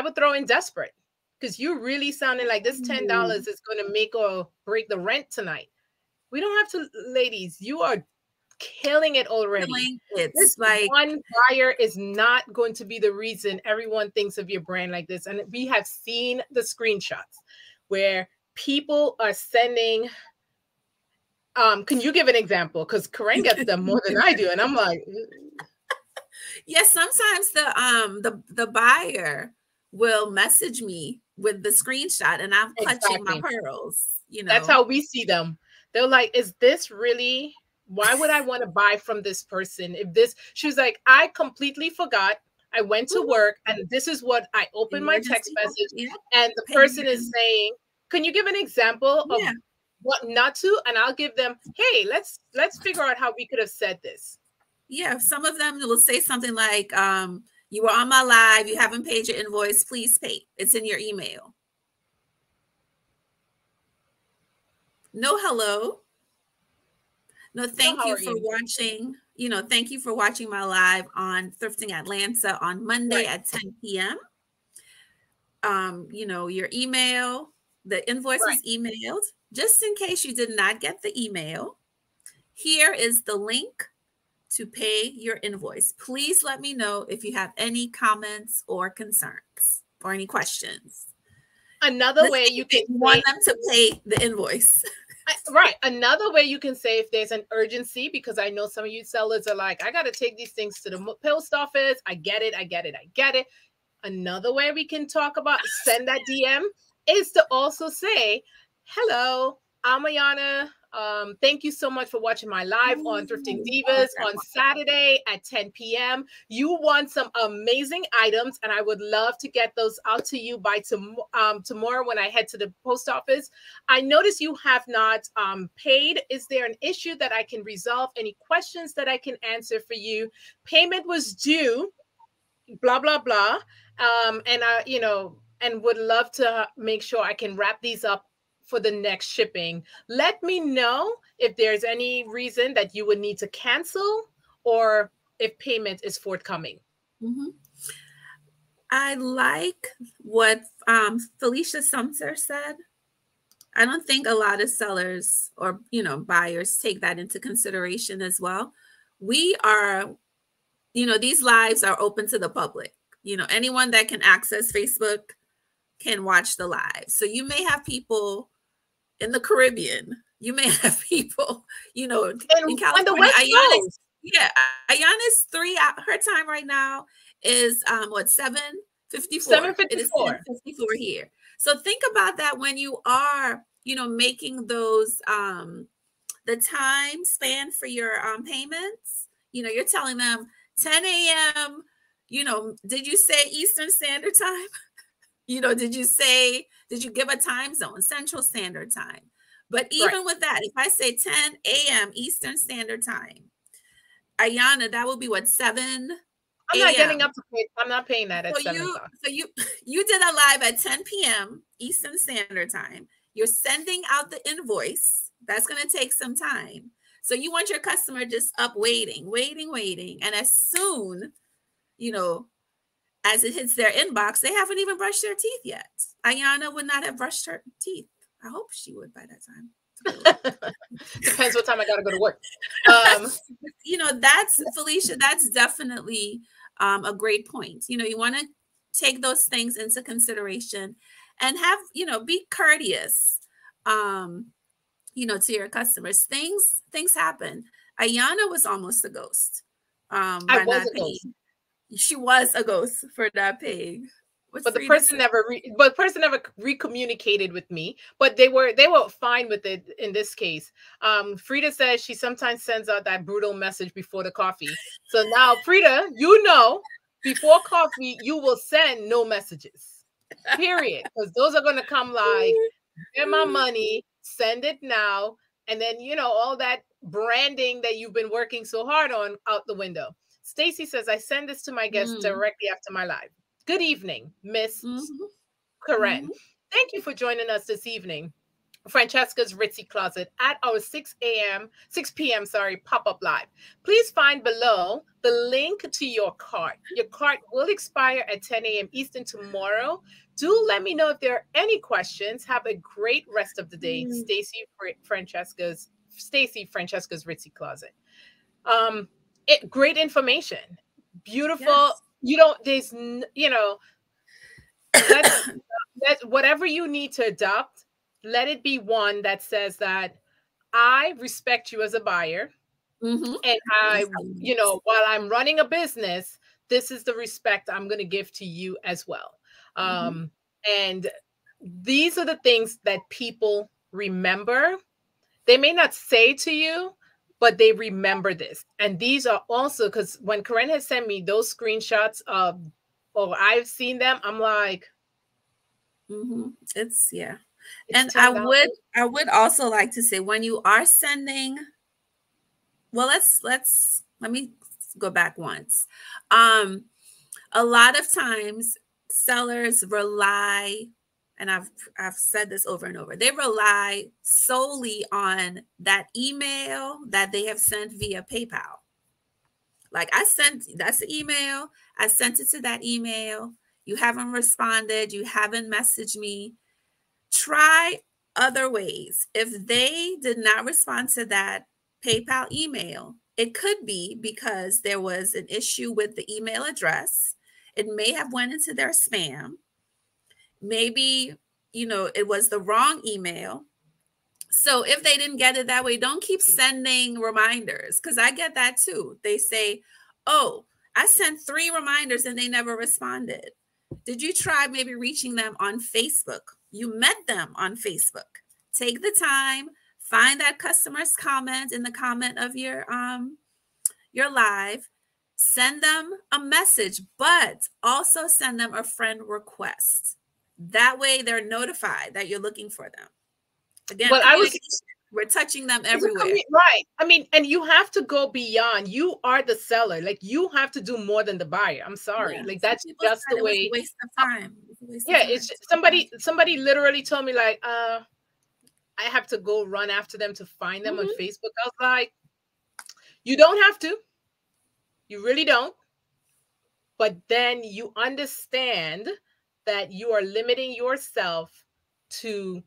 would throw in desperate, because you're really sounding like this $10 is going to make or break the rent tonight. We don't have to, ladies. You are killing it already. This one buyer is not going to be the reason everyone thinks of your brand like this. And we have seen the screenshots where people are sending. Can you give an example? Because Karen gets them more than I do, and I'm like, yes. Sometimes the buyer will message me with the screenshot, and I'm clutching my pearls. That's how we see them. They're like, is this really? Why would I want to buy from this person? She was like, I completely forgot. I went to work, and this is what I opened my text message, and the person is saying, can you give an example of what not to? And I'll give them, hey, let's figure out how we could have said this. Yeah, some of them will say something like, you were on my live, you haven't paid your invoice, please pay. It's in your email. No hello. No, thank you for watching. Thank you for watching my live on Thrifting Atlanta on Monday at 10 p.m. Your email, the invoice was emailed. Just in case you did not get the email, here is the link to pay your invoice. Please let me know if you have any comments or concerns or any questions. Another way you can want them to pay the invoice. Right. Another way you can say if there's an urgency, because I know some of you sellers are like, I got to take these things to the post office. I get it. Another way we can talk about send that DM is to also say, hello, I'm Ayana. Thank you so much for watching my live on Thrifting Divas on Saturday at 10 p.m. You want some amazing items, and I would love to get those out to you by tomorrow when I head to the post office. I notice you have not paid. Is there an issue that I can resolve? Any questions that I can answer for you? Payment was due, blah, blah, blah. And I, and would love to make sure I can wrap these up for the next shipping. Let me know if there's any reason that you would need to cancel or if payment is forthcoming. I like what Felicia Sumter said. I don't think a lot of sellers or, buyers take that into consideration as well. We are, these lives are open to the public. Anyone that can access Facebook can watch the live. So you may have people in the Caribbean. You may have people, in California. Ayana's 3 hours. Her time right now is 7:54. 7:54. It is 7:54 here. So think about that when you are, making those the time span for your payments. You're telling them 10 a.m. Did you say Eastern Standard Time? Did you give a time zone, Central Standard Time? But even with that, if I say 10 a.m. Eastern Standard Time, Ayana, that will be what, 7 I'm not getting up to pay. I'm not paying that at 7 o'clock. So you did a live at 10 p.m. Eastern Standard Time. You're sending out the invoice. That's going to take some time. So you want your customer just up waiting. And as soon, as it hits their inbox, they haven't even brushed their teeth yet. Ayana would not have brushed her teeth. I hope she would by that time. Depends what time I got to go to work. That's Felicia. That's definitely a great point. You want to take those things into consideration and have, be courteous, to your customers. Things happen. Ayana was almost a ghost. I was a ghost. She was a ghost for not paying. But the person never recommunicated with me. But they were fine with it in this case. Frida says she sometimes sends out that brutal message before the coffee. So now, Frida, before coffee, you will send no messages. Period. Because those are going to come like, get my money, send it now, and then all that branding that you've been working so hard on out the window. Stacy says, I send this to my guests directly after my live. Good evening, Miss Karen. Thank you for joining us this evening. Francesca's Ritzy Closet at our 6 p.m. pop-up live. Please find below the link to your cart. Your cart will expire at 10 a.m. Eastern tomorrow. Do let me know if there are any questions. Have a great rest of the day. Stacy Francesca's Ritzy Closet. Great information. Beautiful. Yes. That's whatever you need to adopt, let it be one that says that I respect you as a buyer. And I, while I'm running a business, this is the respect I'm going to give to you as well. And these are the things that people remember. They may not say to you, but they remember this. And these are also, because when Karen has sent me those screenshots or I've seen them, I'm like, it's and I would also like to say, when you are sending, well, let me go back once. A lot of times sellers rely, and I've said this over and over, they rely solely on that email that they have sent via PayPal. Like, that's the email, I sent it to that email, you haven't responded, you haven't messaged me. Try other ways. If they did not respond to that PayPal email, it could be because there was an issue with the email address. It may have went into their spam. Maybe, it was the wrong email. So if they didn't get it that way, don't keep sending reminders, because I get that too. They say, oh, I sent 3 reminders and they never responded. Did you try maybe reaching them on Facebook? You met them on Facebook. Take the time, find that customer's comment in the comment of your live, send them a message, but also send them a friend request. That way they're notified that you're looking for them. Again, well, we're touching them everywhere. Right. I mean, and you have to go beyond. You are the seller. Like, you have to do more than the buyer. I'm sorry. Yeah. Like, that's just the way. It was a waste of time. It's somebody literally told me, like, I have to go run after them to find them on Facebook. I was like, you don't have to. You really don't. But then you understand that you are limiting yourself to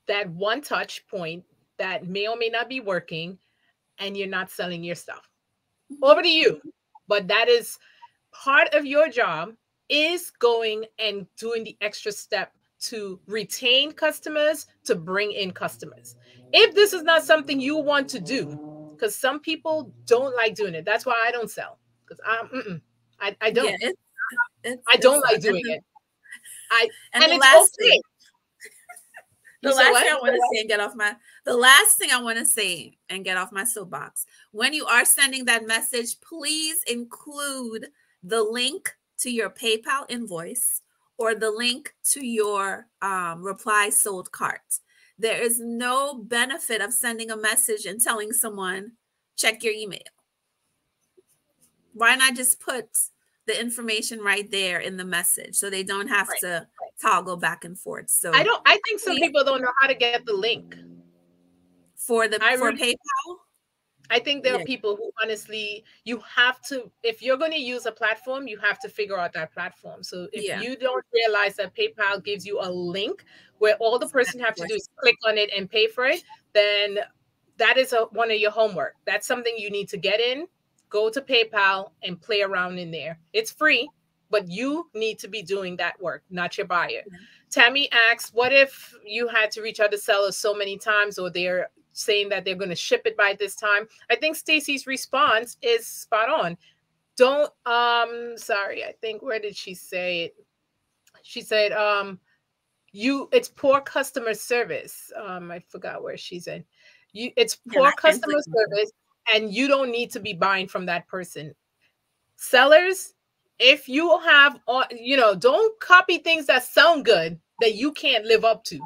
that one touch point that may or may not be working, and you're not selling your stuff. Over to you. But that is part of your job, is going and doing the extra step to retain customers, to bring in customers. If this is not something you want to do, because some people don't like doing it. That's why I don't sell, because I don't. Yeah, I don't like doing it. And the last thing, the last thing I want to say and get off my, the last thing I want to say and get off my soapbox, when you are sending that message, please include the link to your PayPal invoice or the link to your reply sold cart. There is no benefit of sending a message and telling someone, check your email. Why not just put the information right there in the message so they don't have to toggle back and forth? So I think some people don't know how to get the link for PayPal. I think there are people who, honestly, you have to, if you're going to use a platform, you have to figure out that platform. So if you don't realize that PayPal gives you a link where all the person have to do is click on it and pay for it, then that is one of your homework. That's something you need to get in. Go to PayPal and play around in there. It's free, but you need to be doing that work, not your buyer. Tammy asks, what if you had to reach out to sellers so many times, or they're saying that they're going to ship it by this time? I think Stacy's response is spot on. Don't, sorry, I think, where did she say it? She said, it's poor customer service. I forgot where she's in. It's poor customer service, and you don't need to be buying from that person. Sellers, if you have, don't copy things that sound good that you can't live up to.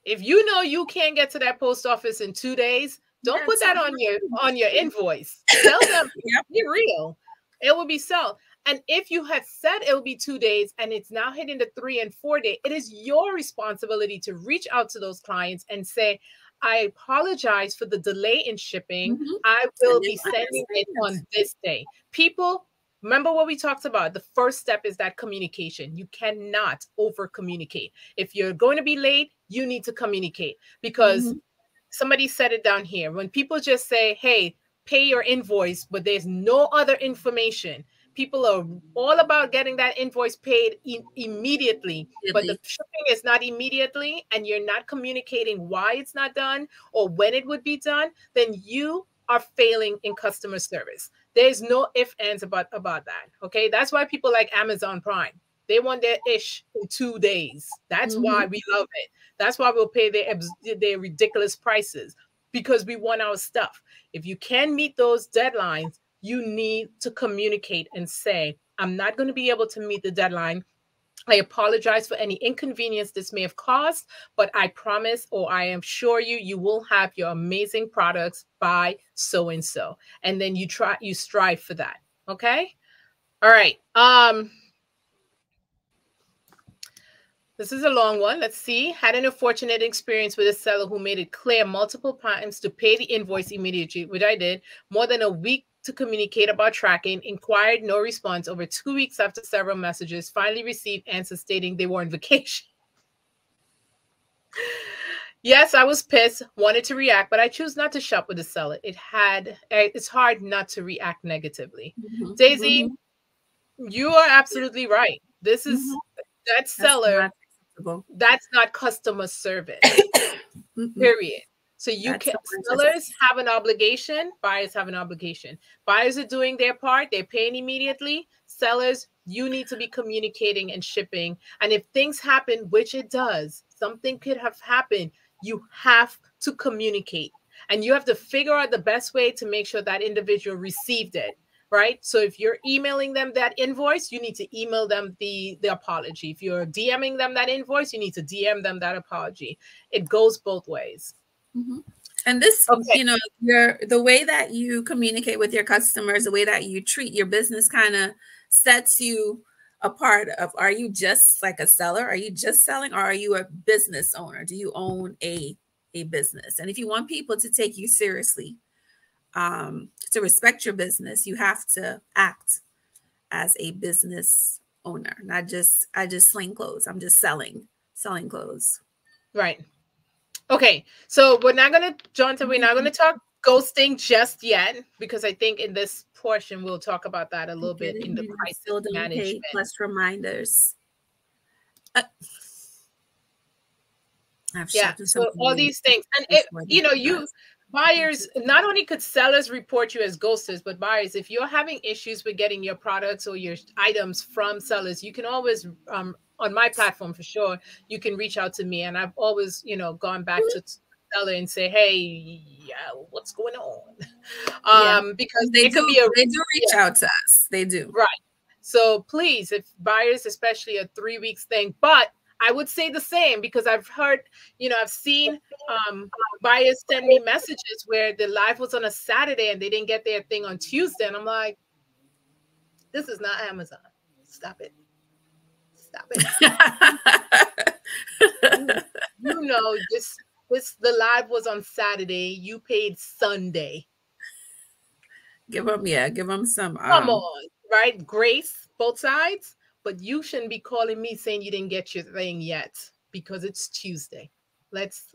If you know you can't get to that post office in 2 days, don't put that on your invoice. Tell them, be real. It will be sold. And if you had said it will be 2 days and it's now hitting the 3 and 4 day, it is your responsibility to reach out to those clients and say, I apologize for the delay in shipping. I will be sending it on this day. People, remember what we talked about. The first step is that communication. You cannot over communicate. If you're going to be late, you need to communicate, because somebody said it down here. When people just say, hey, pay your invoice, but there's no other information. People are all about getting that invoice paid immediately, but the shipping is not immediately, and you're not communicating why it's not done or when it would be done, then you are failing in customer service. There's no ifs, ands about that. Okay. That's why people like Amazon Prime. They want their ish in 2 days. That's why we love it. That's why we'll pay their ridiculous prices, because we want our stuff. If you can meet those deadlines, you need to communicate and say, I'm not going to be able to meet the deadline. I apologize for any inconvenience this may have caused, but I promise, or I am sure you will have your amazing products by so and so. And then you strive for that. Okay? All right. This is a long one. Let's see. Had an unfortunate experience with a seller who made it clear multiple times to pay the invoice immediately, which I did. More than a week to communicate about tracking. Inquired, no response. Over 2 weeks after several messages, finally received answers stating they were on vacation. Yes, I was pissed, wanted to react, but I choose not to shop with the seller. It's hard not to react negatively. Daisy, you are absolutely right. This is that seller. That's not customer service. Period. So sellers have an obligation, buyers have an obligation. Buyers are doing their part, they're paying immediately. Sellers, you need to be communicating and shipping. And if things happen, which it does, something could have happened, you have to communicate. And you have to figure out the best way to make sure that individual received it. Right? So if you're emailing them that invoice, you need to email them the apology. If you're DMing them that invoice, you need to DM them that apology. It goes both ways. And this, the way that you communicate with your customers, the way that you treat your business kind of sets you apart of, are you just like a seller? Are you just selling, or are you a business owner? Do you own a business? And if you want people to take you seriously, to respect your business, you have to act as a business owner, not just, I just sling clothes. I'm just selling clothes. Right. Okay. So we're not going to talk ghosting just yet, because I think in this portion, we'll talk about that a little bit in the crisis management. Plus reminders. Yeah. So all these things, and buyers, not only could sellers report you as ghosters, but buyers, if you're having issues with getting your products or your items from sellers, you can always, on my platform for sure, you can reach out to me. And I've always, gone back to seller and say, hey, what's going on? Because they do reach out to us. They do. Right. So please, if buyers, especially a 3 weeks thing, but I would say the same, because I've heard, I've seen buyers send me messages where the live was on a Saturday and they didn't get their thing on Tuesday. And I'm like, this is not Amazon. Stop it. Stop it. The live was on Saturday. You paid Sunday. Give them some. Come on, right? Grace, both sides. But you shouldn't be calling me saying you didn't get your thing yet because it's Tuesday. Let's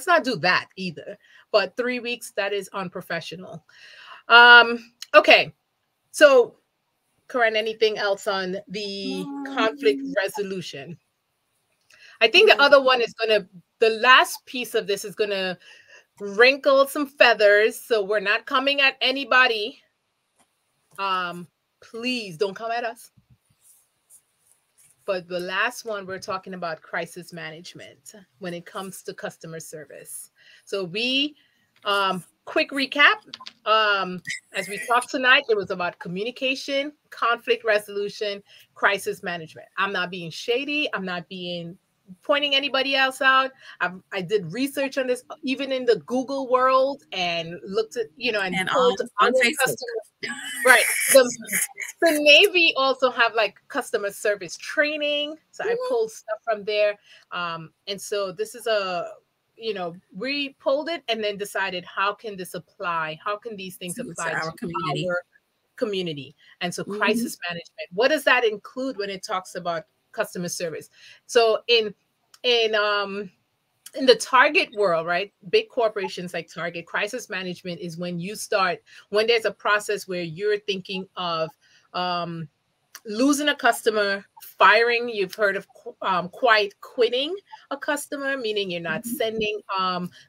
not do that either. But 3 weeks, that is unprofessional. Okay. So, Karen, anything else on the conflict resolution? I think the other one is the last piece of this is gonna wrinkle some feathers. So we're not coming at anybody. Please don't come at us. But the last one, we're talking about crisis management when it comes to customer service. So quick recap. As we talked tonight, it was about communication, conflict resolution, crisis management. I'm not being shady. I'm not pointing anybody else out. I did research on this, even in the Google world, and looked at, and pulled on Facebook. Right. The Navy also have like customer service training. So I pulled stuff from there. And so this is we pulled it and then decided, how can this apply? How can these things apply to our community? And so crisis management, what does that include when it talks about customer service? So in the Target world, right? Big corporations like Target, crisis management is when there's a process where you're thinking of losing a customer, firing. You've heard of quitting a customer, meaning you're not sending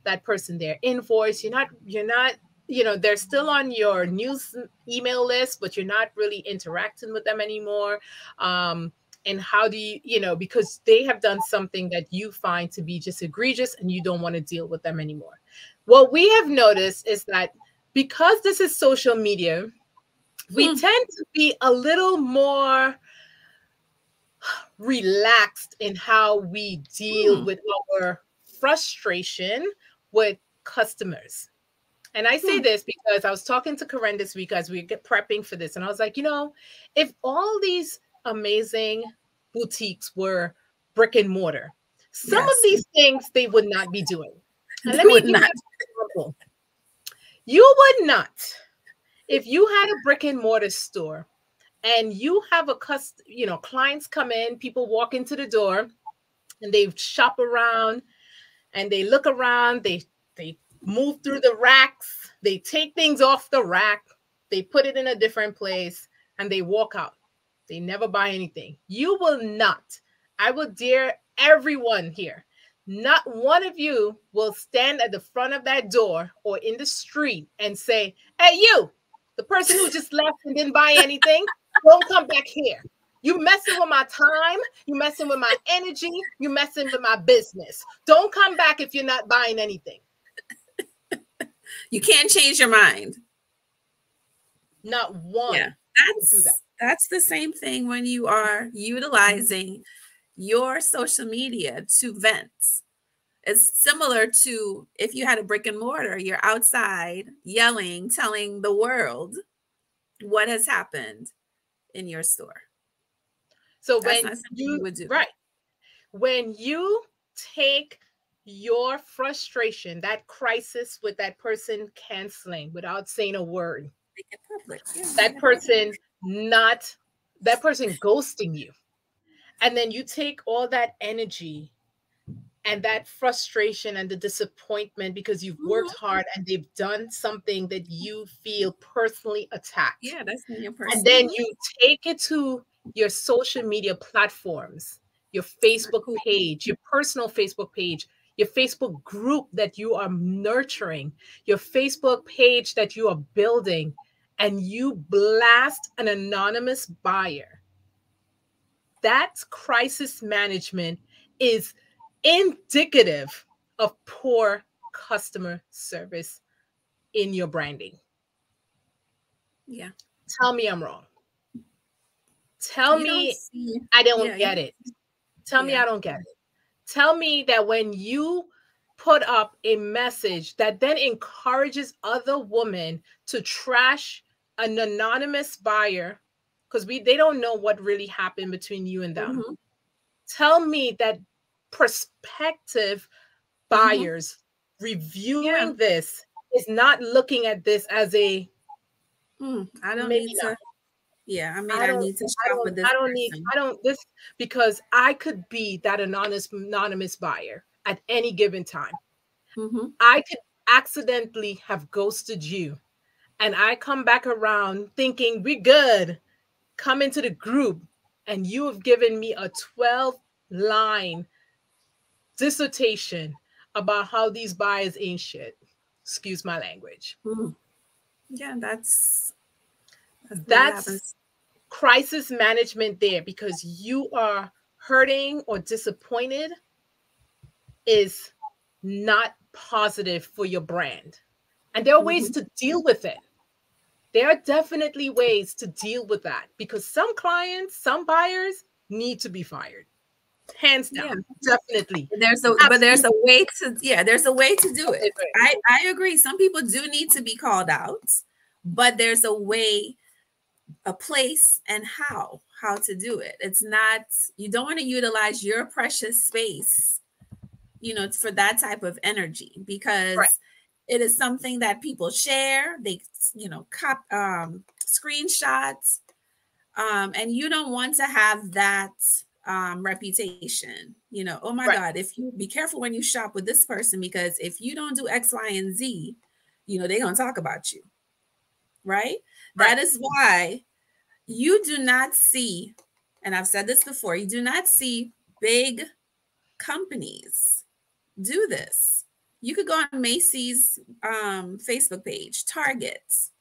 that person their invoice. You're not, they're still on your news email list, but you're not really interacting with them anymore. And how do you, because they have done something that you find to be just egregious and you don't want to deal with them anymore. What we have noticed is that because this is social media, we tend to be a little more relaxed in how we deal with our frustration with customers. And I say this because I was talking to Karen this week as we get prepping for this. And I was like, if all these amazing boutiques were brick and mortar, some of these things they would not be doing. And let me give you an example. You would not, if you had a brick and mortar store and you have clients come in, people walk into the door and they shop around and they look around, they move through the racks, they take things off the rack, they put it in a different place, and they walk out. They never buy anything. You will not. I will dare everyone here. Not one of you will stand at the front of that door or in the street and say, hey, you, the person who just left and didn't buy anything, don't come back here. You messing with my time. You messing with my energy. You messing with my business. Don't come back if you're not buying anything. You can't change your mind. Not one. Yeah, that's the same thing when you are utilizing your social media to vent. It's similar to if you had a brick and mortar, you're outside yelling, telling the world what has happened in your store. So when you would do. Right. When you take your frustration, that crisis with that person canceling without saying a word, make it public. That person ghosting you. And then you take all that energy and that frustration and the disappointment because you've worked hard and they've done something that you feel personally attacked. Yeah, that's your person. And then you take it to your social media platforms, your Facebook page, your personal Facebook page, your Facebook group that you are nurturing, your Facebook page that you are building, and you blast an anonymous buyer. That crisis management is indicative of poor customer service in your branding. Yeah. Tell me I'm wrong. Tell me I don't get it. Tell me I don't get it. Tell me that when you put up a message that then encourages other women to trash an anonymous buyer, because they don't know what really happened between you and them. Tell me that prospective buyers reviewing this is not looking at this as a I don't need to. Yeah, I mean, I need to shop with this. Because I could be that anonymous buyer at any given time. I could accidentally have ghosted you, and I come back around thinking we're good. Come into the group, and you have given me a 12-line dissertation about how these buyers ain't shit. Excuse my language. Yeah, that's crisis management there, because you are hurting or disappointed is not positive for your brand. And there are ways to deal with it. There are definitely ways to deal with that, because some clients, some buyers need to be fired. Hands down, definitely. There's a way to do it. I agree. Some people do need to be called out, but there's a way, a place, and how to do it. It's not, you don't want to utilize your precious space, for that type of energy, because it is something that people share. They, screenshots, and you don't want to have that reputation. Oh my God, if you be careful when you shop with this person, because if you don't do X, Y, and Z, they're gonna talk about you. Right? That is why you do not see, and I've said this before, you do not see big companies do this. You could go on Macy's Facebook page, Target's,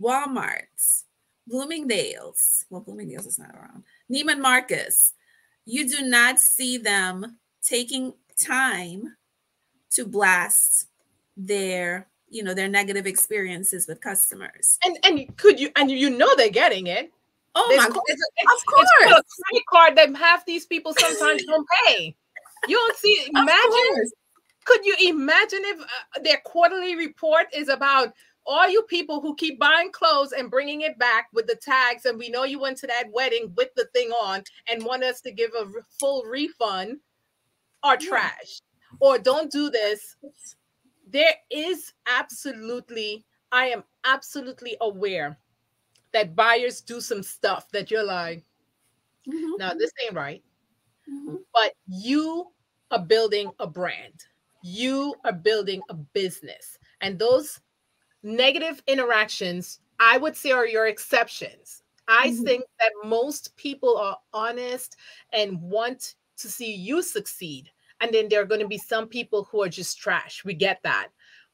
Walmart's, Bloomingdale's. Well, Bloomingdale's is not around. Neiman Marcus. You do not see them taking time to blast their their negative experiences with customers. And they're getting it. Oh my God. Of course. It's called a credit card that half these people sometimes don't pay. You don't see, imagine, could you imagine if their quarterly report is about all you people who keep buying clothes and bringing it back with the tags, and we know you went to that wedding with the thing on and want us to give a full refund, are trash, or don't do this. There is absolutely, I am absolutely aware that buyers do some stuff that you're like, no, this ain't right. But you are building a brand. You are building a business. And those negative interactions, I would say, are your exceptions. I think that most people are honest and want to see you succeed. And then there are going to be some people who are just trash. We get that.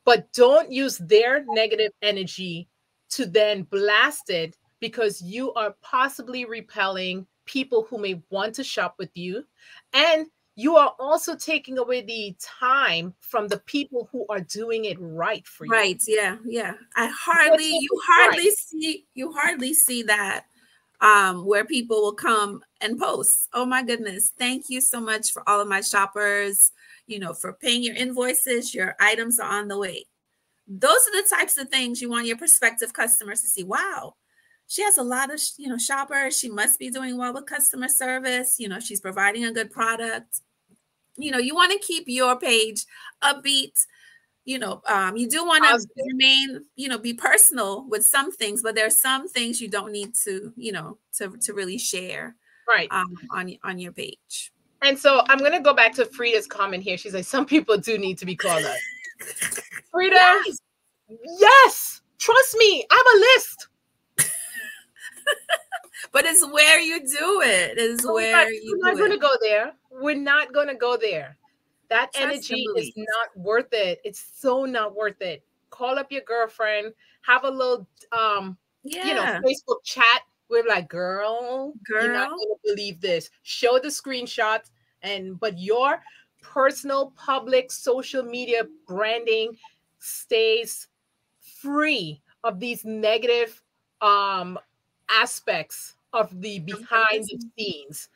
But don't use their negative energy to then blast it, because you are possibly repelling people who may want to shop with you. And you are also taking away the time from the people who are doing it right for you. Right. Yeah. Yeah. You hardly see that where people will come and post. Oh my goodness. Thank you so much for all of my shoppers, for paying your invoices. Your items are on the way. Those are the types of things you want your prospective customers to see. Wow, she has a lot of, shoppers. She must be doing well with customer service. She's providing a good product. You want to keep your page upbeat. You do want to remain, be personal with some things, but there are some things you don't need to, to really share on your page. And so I'm going to go back to Frida's comment here. She's like, some people do need to be called out. Frida, yes, trust me, I have a list. But it's where you do it. We're not going to go there. We're not going to go there. That energy is not worth it. It's so not worth it. Call up your girlfriend, have a little, Facebook chat. We're like, girl, you're not going to believe this. Show the screenshots, but your personal, public, social media branding stays free of these negative aspects of the behind the scenes.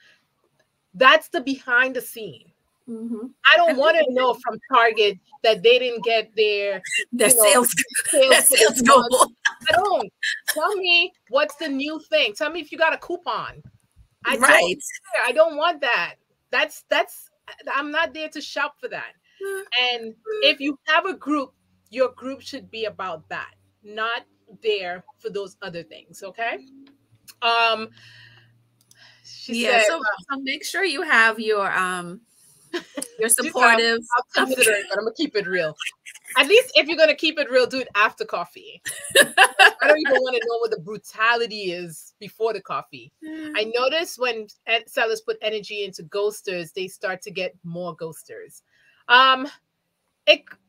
That's the behind the scene. I don't want to know from Target that they didn't get their sales goal. I don't. Tell me what's the new thing. Tell me if you got a coupon. I don't want that. That's I'm not there to shop for that. And if you have a group, your group should be about that, not there for those other things. Okay. She said, so make sure you have your supportive. I'll consider it, but I'm gonna keep it real. At least if you're gonna keep it real, do it after coffee. I don't even want to know what the brutality is before the coffee. I notice when sellers put energy into ghosters, they start to get more ghosters.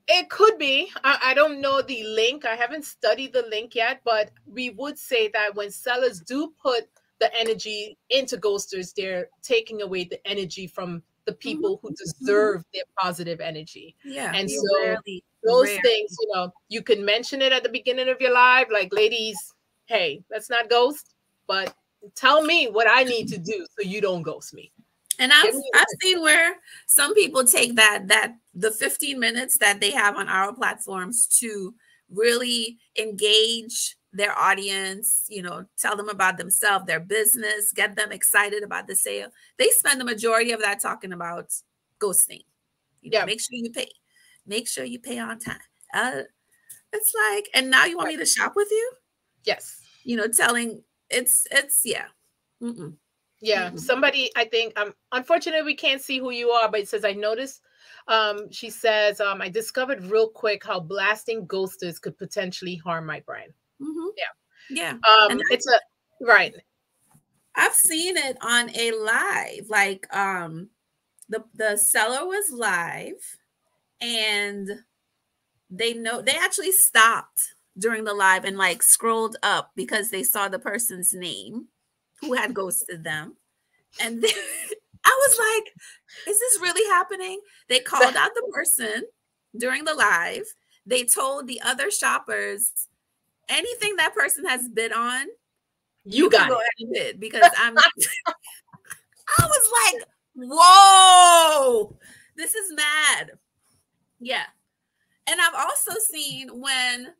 It could be. I don't know the link. I haven't studied the link yet, but we would say that when sellers do put the energy into ghosters, they're taking away the energy from the people who deserve their positive energy. Yeah. And so those things, you can mention it at the beginning of your live, like, ladies, hey, let's not ghost, but tell me what I need to do so you don't ghost me. And I've seen where some people take the 15 minutes that they have on our platforms to really engage their audience, tell them about themselves, their business, get them excited about the sale. They spend the majority of that talking about ghosting. Make sure you pay. Make sure you pay on time. It's like, and now you want me to shop with you? Yes. Telling it's yeah. Yeah. Somebody, I think, unfortunately we can't see who you are, but it says, I noticed, she says, I discovered real quick how blasting ghosters could potentially harm my brand. Yeah. It's right. I've seen it on a live, like the seller was live and they actually stopped during the live and like scrolled up because they saw the person's name who had ghosted them. And then I was like, is this really happening? They called out the person during the live. They told the other shoppers anything that person has bid on, You can got go it. ahead and bid because I was like, whoa, this is mad. Yeah. And I've also seen when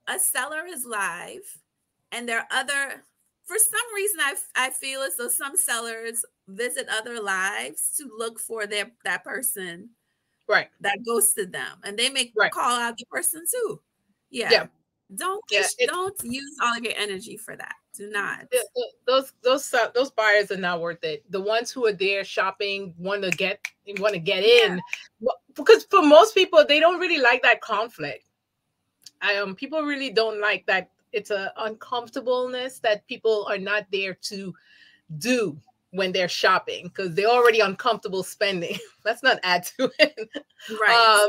a seller is live and there are other, for some reason, I feel as though some sellers visit other lives to look for that person Right. that ghosted them, and they may Right. call out the person too. Yeah. Yeah. Don't use all of your energy for that. Do not. Those buyers are not worth it. The ones who are there shopping want to get Yeah. in, because for most people they don't really like that conflict. People really don't like that. It's a uncomfortableness that people are not there to do when they're shopping because they're already uncomfortable spending. Let's not add to it. Right.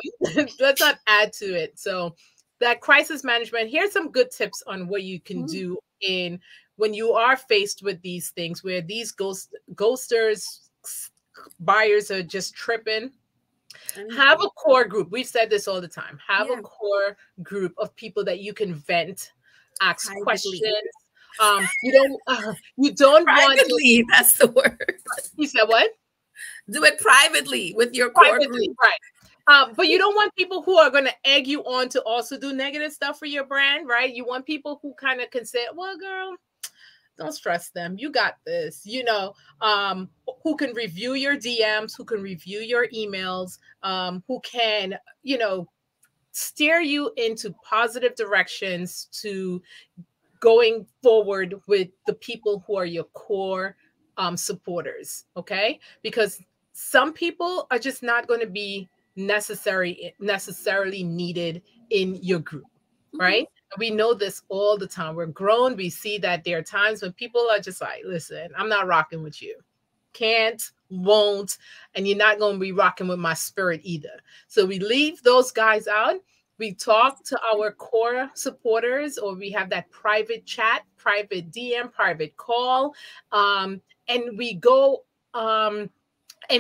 Let's not add to it. So that crisis management, here's some good tips on what you can do in when you are faced with these things where these ghosters, buyers are just tripping. Have a core group. We've said this all the time. Have a core group of people that you can vent, ask Privately. questions. You don't privately, want to, that's the word. You said what? Do it privately with your core group. Right. But you don't want people who are going to egg you on to also do negative stuff for your brand, right? You want people who kind of can say, well, girl, don't stress them. You got this, who can review your DMs, who can review your emails, who can, steer you into positive directions to going forward with the people who are your core supporters. Okay. Because some people are just not going to be necessarily needed in your group. Right. We know this all the time. We're grown. We see that there are times when people are just like, listen, I'm not rocking with you. Can't, won't, and you're not going to be rocking with my spirit either. So we leave those guys out. We talk to our core supporters, or we have that private chat, private DM, private call, and we go and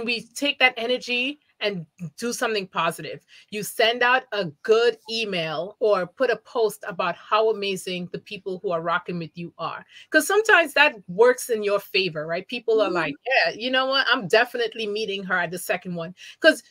we take that energy and do something positive. You send out a good email or put a post about how amazing the people who are rocking with you are. Because sometimes that works in your favor, right? People are like, yeah, you know what? I'm definitely meeting her at the second one. Because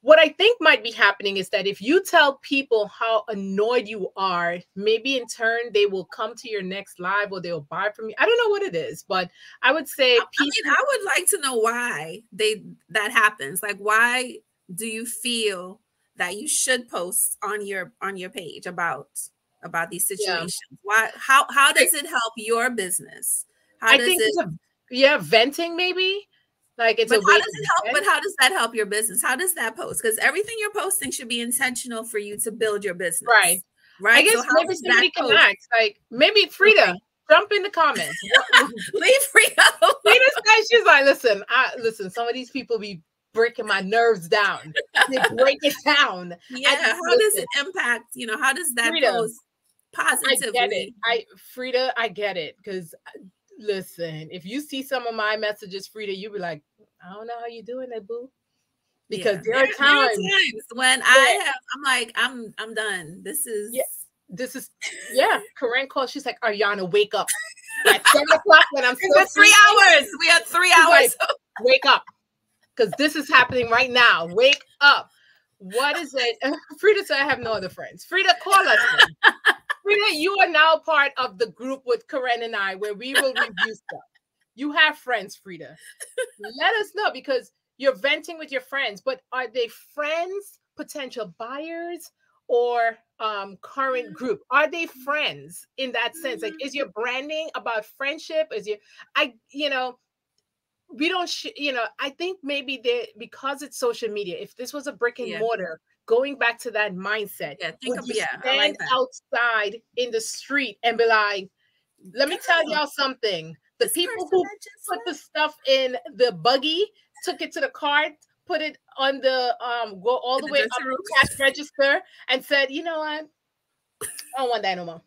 what I think might be happening is that if you tell people how annoyed you are, maybe in turn they will come to your next live or they'll buy from you. I don't know what it is, but I would say I would like to know why that happens. Like, why do you feel that you should post on your page about these situations? Why? How does it help your business? How does it? Venting maybe. Like it's but how does it help? But how does that help your business? How does that post? Because everything you're posting should be intentional for you to build your business. Right. I guess so maybe somebody can ask. Like maybe Frida, jump in the comments. Leave Frida. Frida says she's like, listen, some of these people be breaking my nerves down. They break it down. Yeah. How does it impact? How does that post positively? I get it. Frida, I get it. Because listen, if you see some of my messages, Frida, you be like, I don't know how you doing that, boo. Because there are times when I'm like, I'm done. This is Corinne called. She's like, Ariana, wake up. At 7 o'clock when I'm still 3 hours. We had 3 hours. Like, wake up. Because this is happening right now. Wake up. What is it? Frida said, I have no other friends. Frida, call us. Frida, you are now part of the group with Corinne and I where we will review stuff. You have friends, Frida. Let us know, because you're venting with your friends, but are they friends, potential buyers, or current group? Are they friends in that sense? Like, is your branding about friendship? We don't, I think maybe because it's social media, if this was a brick and mortar, going back to that mindset, would you stand outside in the street and be like, let me tell y'all something. The people who put the stuff in the buggy, took it to the cart, put it on the go all the way up to the cash register and said, you know what? I don't want that no more.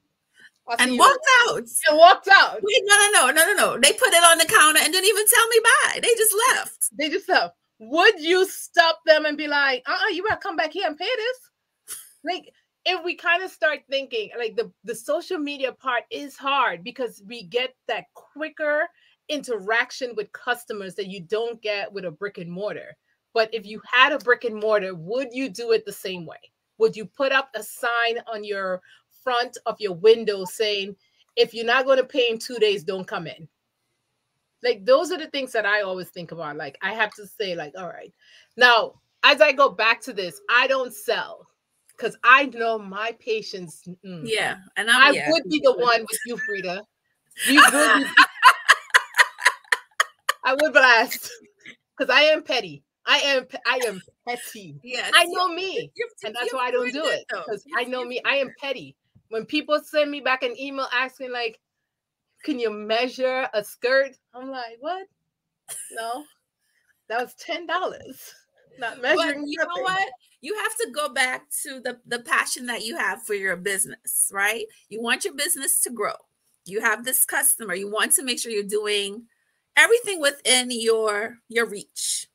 And walked out. And walked out. Wait, no. They put it on the counter and didn't even tell me bye. They just left. Would you stop them and be like, you better come back here and pay this? Like, if we kind of start thinking like the social media part is hard because we get that quicker interaction with customers that you don't get with a brick and mortar. But if you had a brick and mortar, would you do it the same way? Would you put up a sign on your front of your window saying, if you're not going to pay in 2 days, don't come in? Like, those are the things that I always think about. Like, I have to say, like, all right, now, as I go back to this, I don't sell because I know my patience. Yeah. And I would be the one with you, Frida. We would be, I would blast because I am petty. I am petty. Yes. I know me. And that's why I don't do it. Because I know me. I am petty. When people send me back an email asking, like, can you measure a skirt? I'm like, what? No, that was $10. Not measuring. But you know what? You have to go back to the passion that you have for your business, right? You want your business to grow. You have this customer. You want to make sure you're doing everything within your reach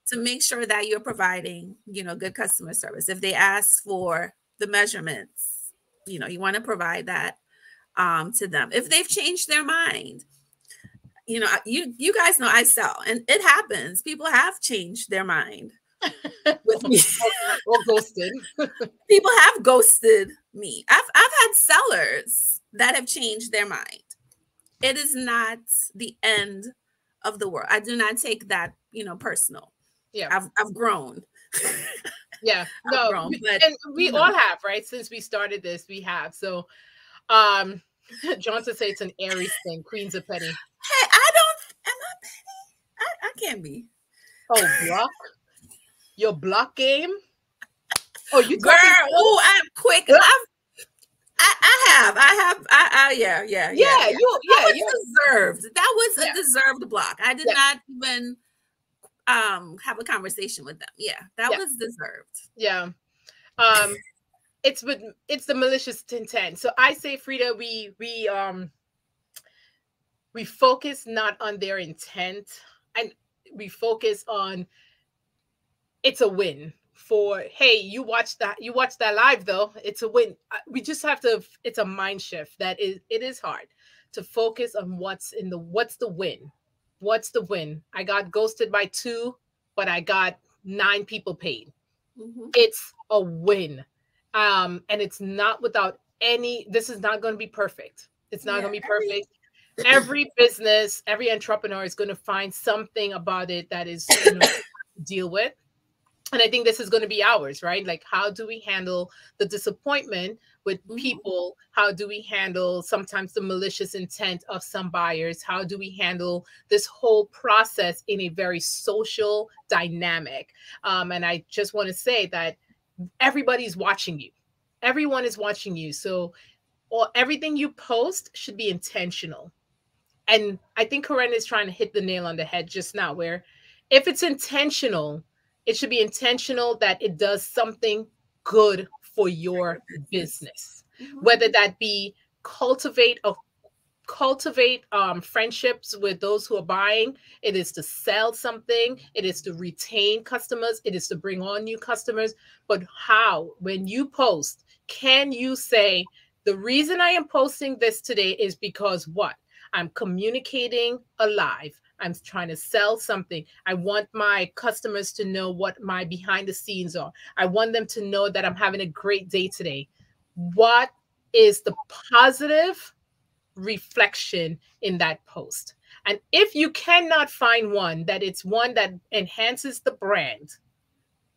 to make sure that you're providing, good customer service. If they ask for the measurements, you want to provide that to them. If they've changed their mind, you guys know I sell, and it happens. People have changed their mind with me. Or ghosted. People have ghosted me. I've had sellers that have changed their mind. It is not the end of the world. I do not take that, personal. Yeah, I've grown. Yeah, no, grown, we all have, right? Since we started this, we have. So, Johnson say it's an Aries thing. Queen's a petty. Hey, am I petty? I can't be. Oh, block? Your block game? Oh, you girl? Oh, I'm quick. Yeah. You deserved. That was a deserved block. I did not even have a conversation with them. Yeah, that was deserved. Yeah. It's the malicious intent. So I say, Frida, we focus not on their intent, and we focus on it's a win. For, hey, you watched that live though, it's a win. We just have to, it's a mind shift. It is hard to focus on what's the win. I got ghosted by 2, but I got 9 people paid. Mm-hmm. It's a win. And it's not without this is not going to be perfect. It's not going to be perfect. Every business, every entrepreneur is going to find something about it that is deal with. And I think this is going to be ours, right? Like, how do we handle the disappointment with people? How do we handle sometimes the malicious intent of some buyers? How do we handle this whole process in a very social dynamic? And I just want to say that everybody's watching you. Everyone is watching you. So everything you post should be intentional. And I think Karen is trying to hit the nail on the head just now, where if it's intentional, it should be intentional that it does something good for your business, whether that be cultivate friendships with those who are buying. It is to sell something. It is to retain customers. It is to bring on new customers. But how, when you post, can you say, the reason I am posting this today is because what? I'm communicating alive. I'm trying to sell something. I want my customers to know what my behind the scenes are. I want them to know that I'm having a great day today. What is the positive reflection in that post? And if you cannot find one that enhances the brand,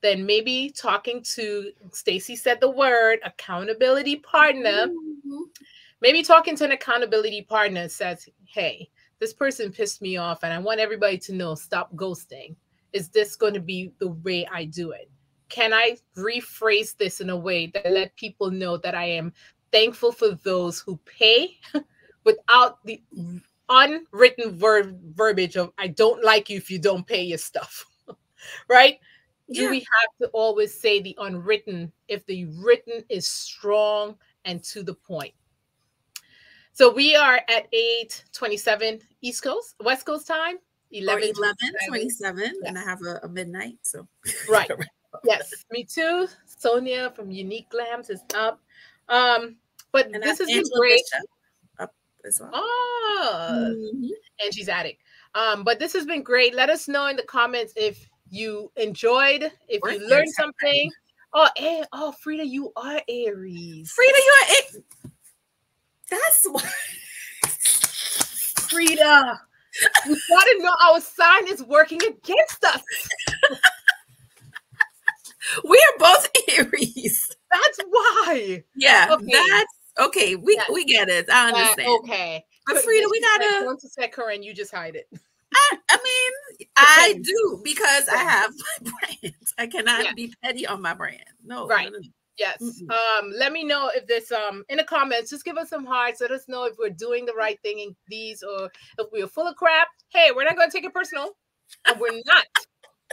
then maybe talking to, Stacy said the word, accountability partner. Maybe talking to an accountability partner says, hey, this person pissed me off and I want everybody to know, stop ghosting. Is this going to be the way I do it? Can I rephrase this in a way that let people know that I am thankful for those who pay without the unwritten verbiage of, I don't like you if you don't pay your stuff, right? Yeah. Do we have to always say the unwritten if the written is strong and to the point? So we are at 8:27 West Coast time, 11:27, and I have a midnight. So right. Yes, me too. Sonia from Unique Glams is up. But And this has been Angela great. Bishop up as well. Oh, Angie's Attic. But this has been great. Let us know in the comments if you enjoyed, if you learned something. Oh, Frida, you are Aries. Frida, you are Aries. That's why. Frida, you gotta know our sign is working against us. We are both Aries. That's why. Yeah, okay. That's okay. We get it. I understand. Okay. But Frida, we gotta. Don't say Corinne, you just hide it. I mean, I do because I have my brand. I cannot be petty on my brand. No. Right. No. Yes. Let me know if there's in the comments. Just give us some hearts. Let us know if we're doing the right thing in these, or if we are full of crap. Hey, we're not going to take it personal, and we're not.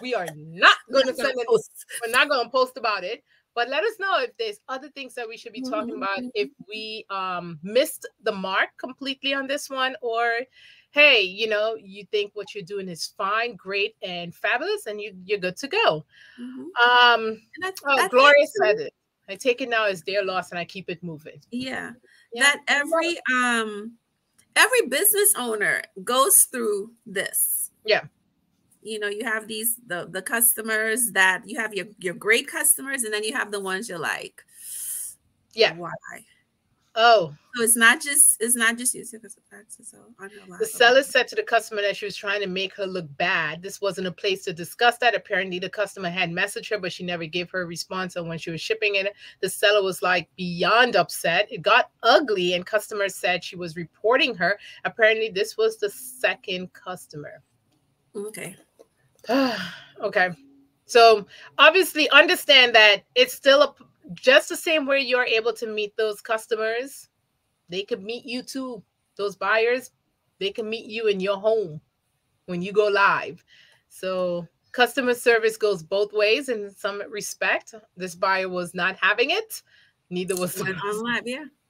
We are not going to send it. We're not going to post about it. But let us know if there's other things that we should be talking about. If we missed the mark completely on this one, or hey, you know, you think what you're doing is fine, great, and fabulous, and you're good to go. That's Gloria said it. I take it now as their loss and I keep it moving. Yeah. That every business owner goes through this. Yeah. You know, you have these the customers that you have your great customers, and then you have the ones you're like, yeah, why? Oh, so it's not just you. The seller said to the customer that she was trying to make her look bad. This wasn't a place to discuss that. Apparently, the customer had messaged her, but she never gave her a response. And when she was shipping it, the seller was like beyond upset. It got ugly, and customers said she was reporting her. Apparently, this was the second customer. Okay. Okay. So obviously, understand that it's still just the same way you're able to meet those customers. They could meet you too. Those buyers, they can meet you in your home when you go live. So customer service goes both ways in some respect. This buyer was not having it. Neither was the on live,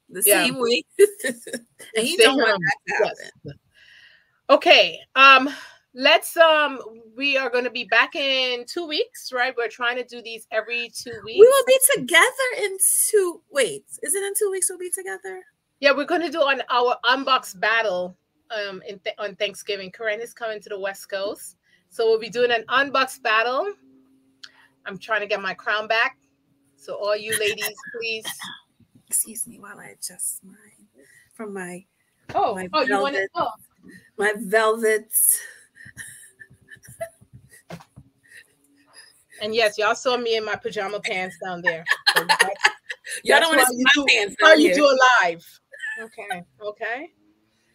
the same way. And you don't want that to happen. Yes. Okay. Let's we are going to be back in 2 weeks, right? We're trying to do these every 2 weeks. We will be together in 2 wait, is it in 2 weeks we'll be together? Yeah, we're going to do our unbox battle on Thanksgiving. Corinne is coming to the West Coast, so we'll be doing an unbox battle. I'm trying to get my crown back, so all you ladies, please. Excuse me while I adjust mine from my my velvet, you want it? Oh. My velvets. And yes, y'all saw me in my pajama pants down there. So y'all don't want to see my pants. How you do a live? Okay.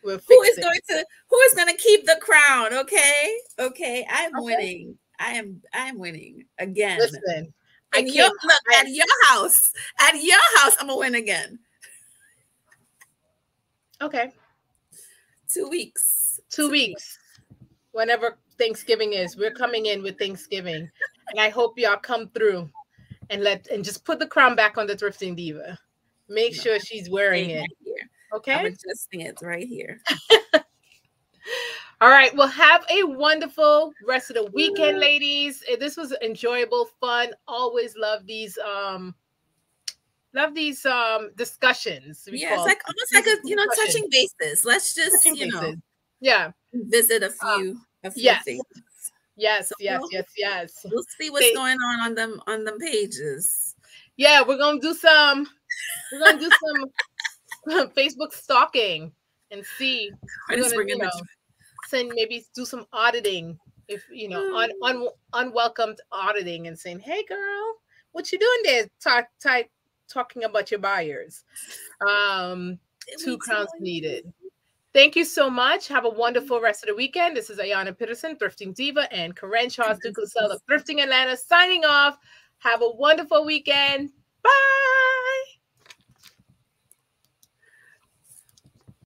We'll fix who is going to keep the crown? Okay. I'm winning. I am winning again. Listen, at your house, I'm gonna win again. Okay. 2 weeks. 2 weeks. Whenever Thanksgiving is, we're coming in with Thanksgiving, and I hope y'all come through and just put the crown back on the Thrifting Diva. Make sure she's wearing it. Okay. I'm adjusting it right here. All right. Well, have a wonderful rest of the weekend, ladies. This was enjoyable, fun. Always love these discussions. It's like almost like a touching bases. Let's just visit a few things. Yes. We'll see what's going on them pages. Yeah, we're gonna do some Facebook stalking and see. We're gonna maybe do some auditing, if unwelcomed auditing, and saying, hey girl, what you doing there? Talking about your buyers. 2 crowns needed. Thank you so much. Have a wonderful rest of the weekend. This is Ayana Peterson, Thrifting Diva, and Corinne Charles Ducasel of Thrifting Atlanta signing off. Have a wonderful weekend. Bye.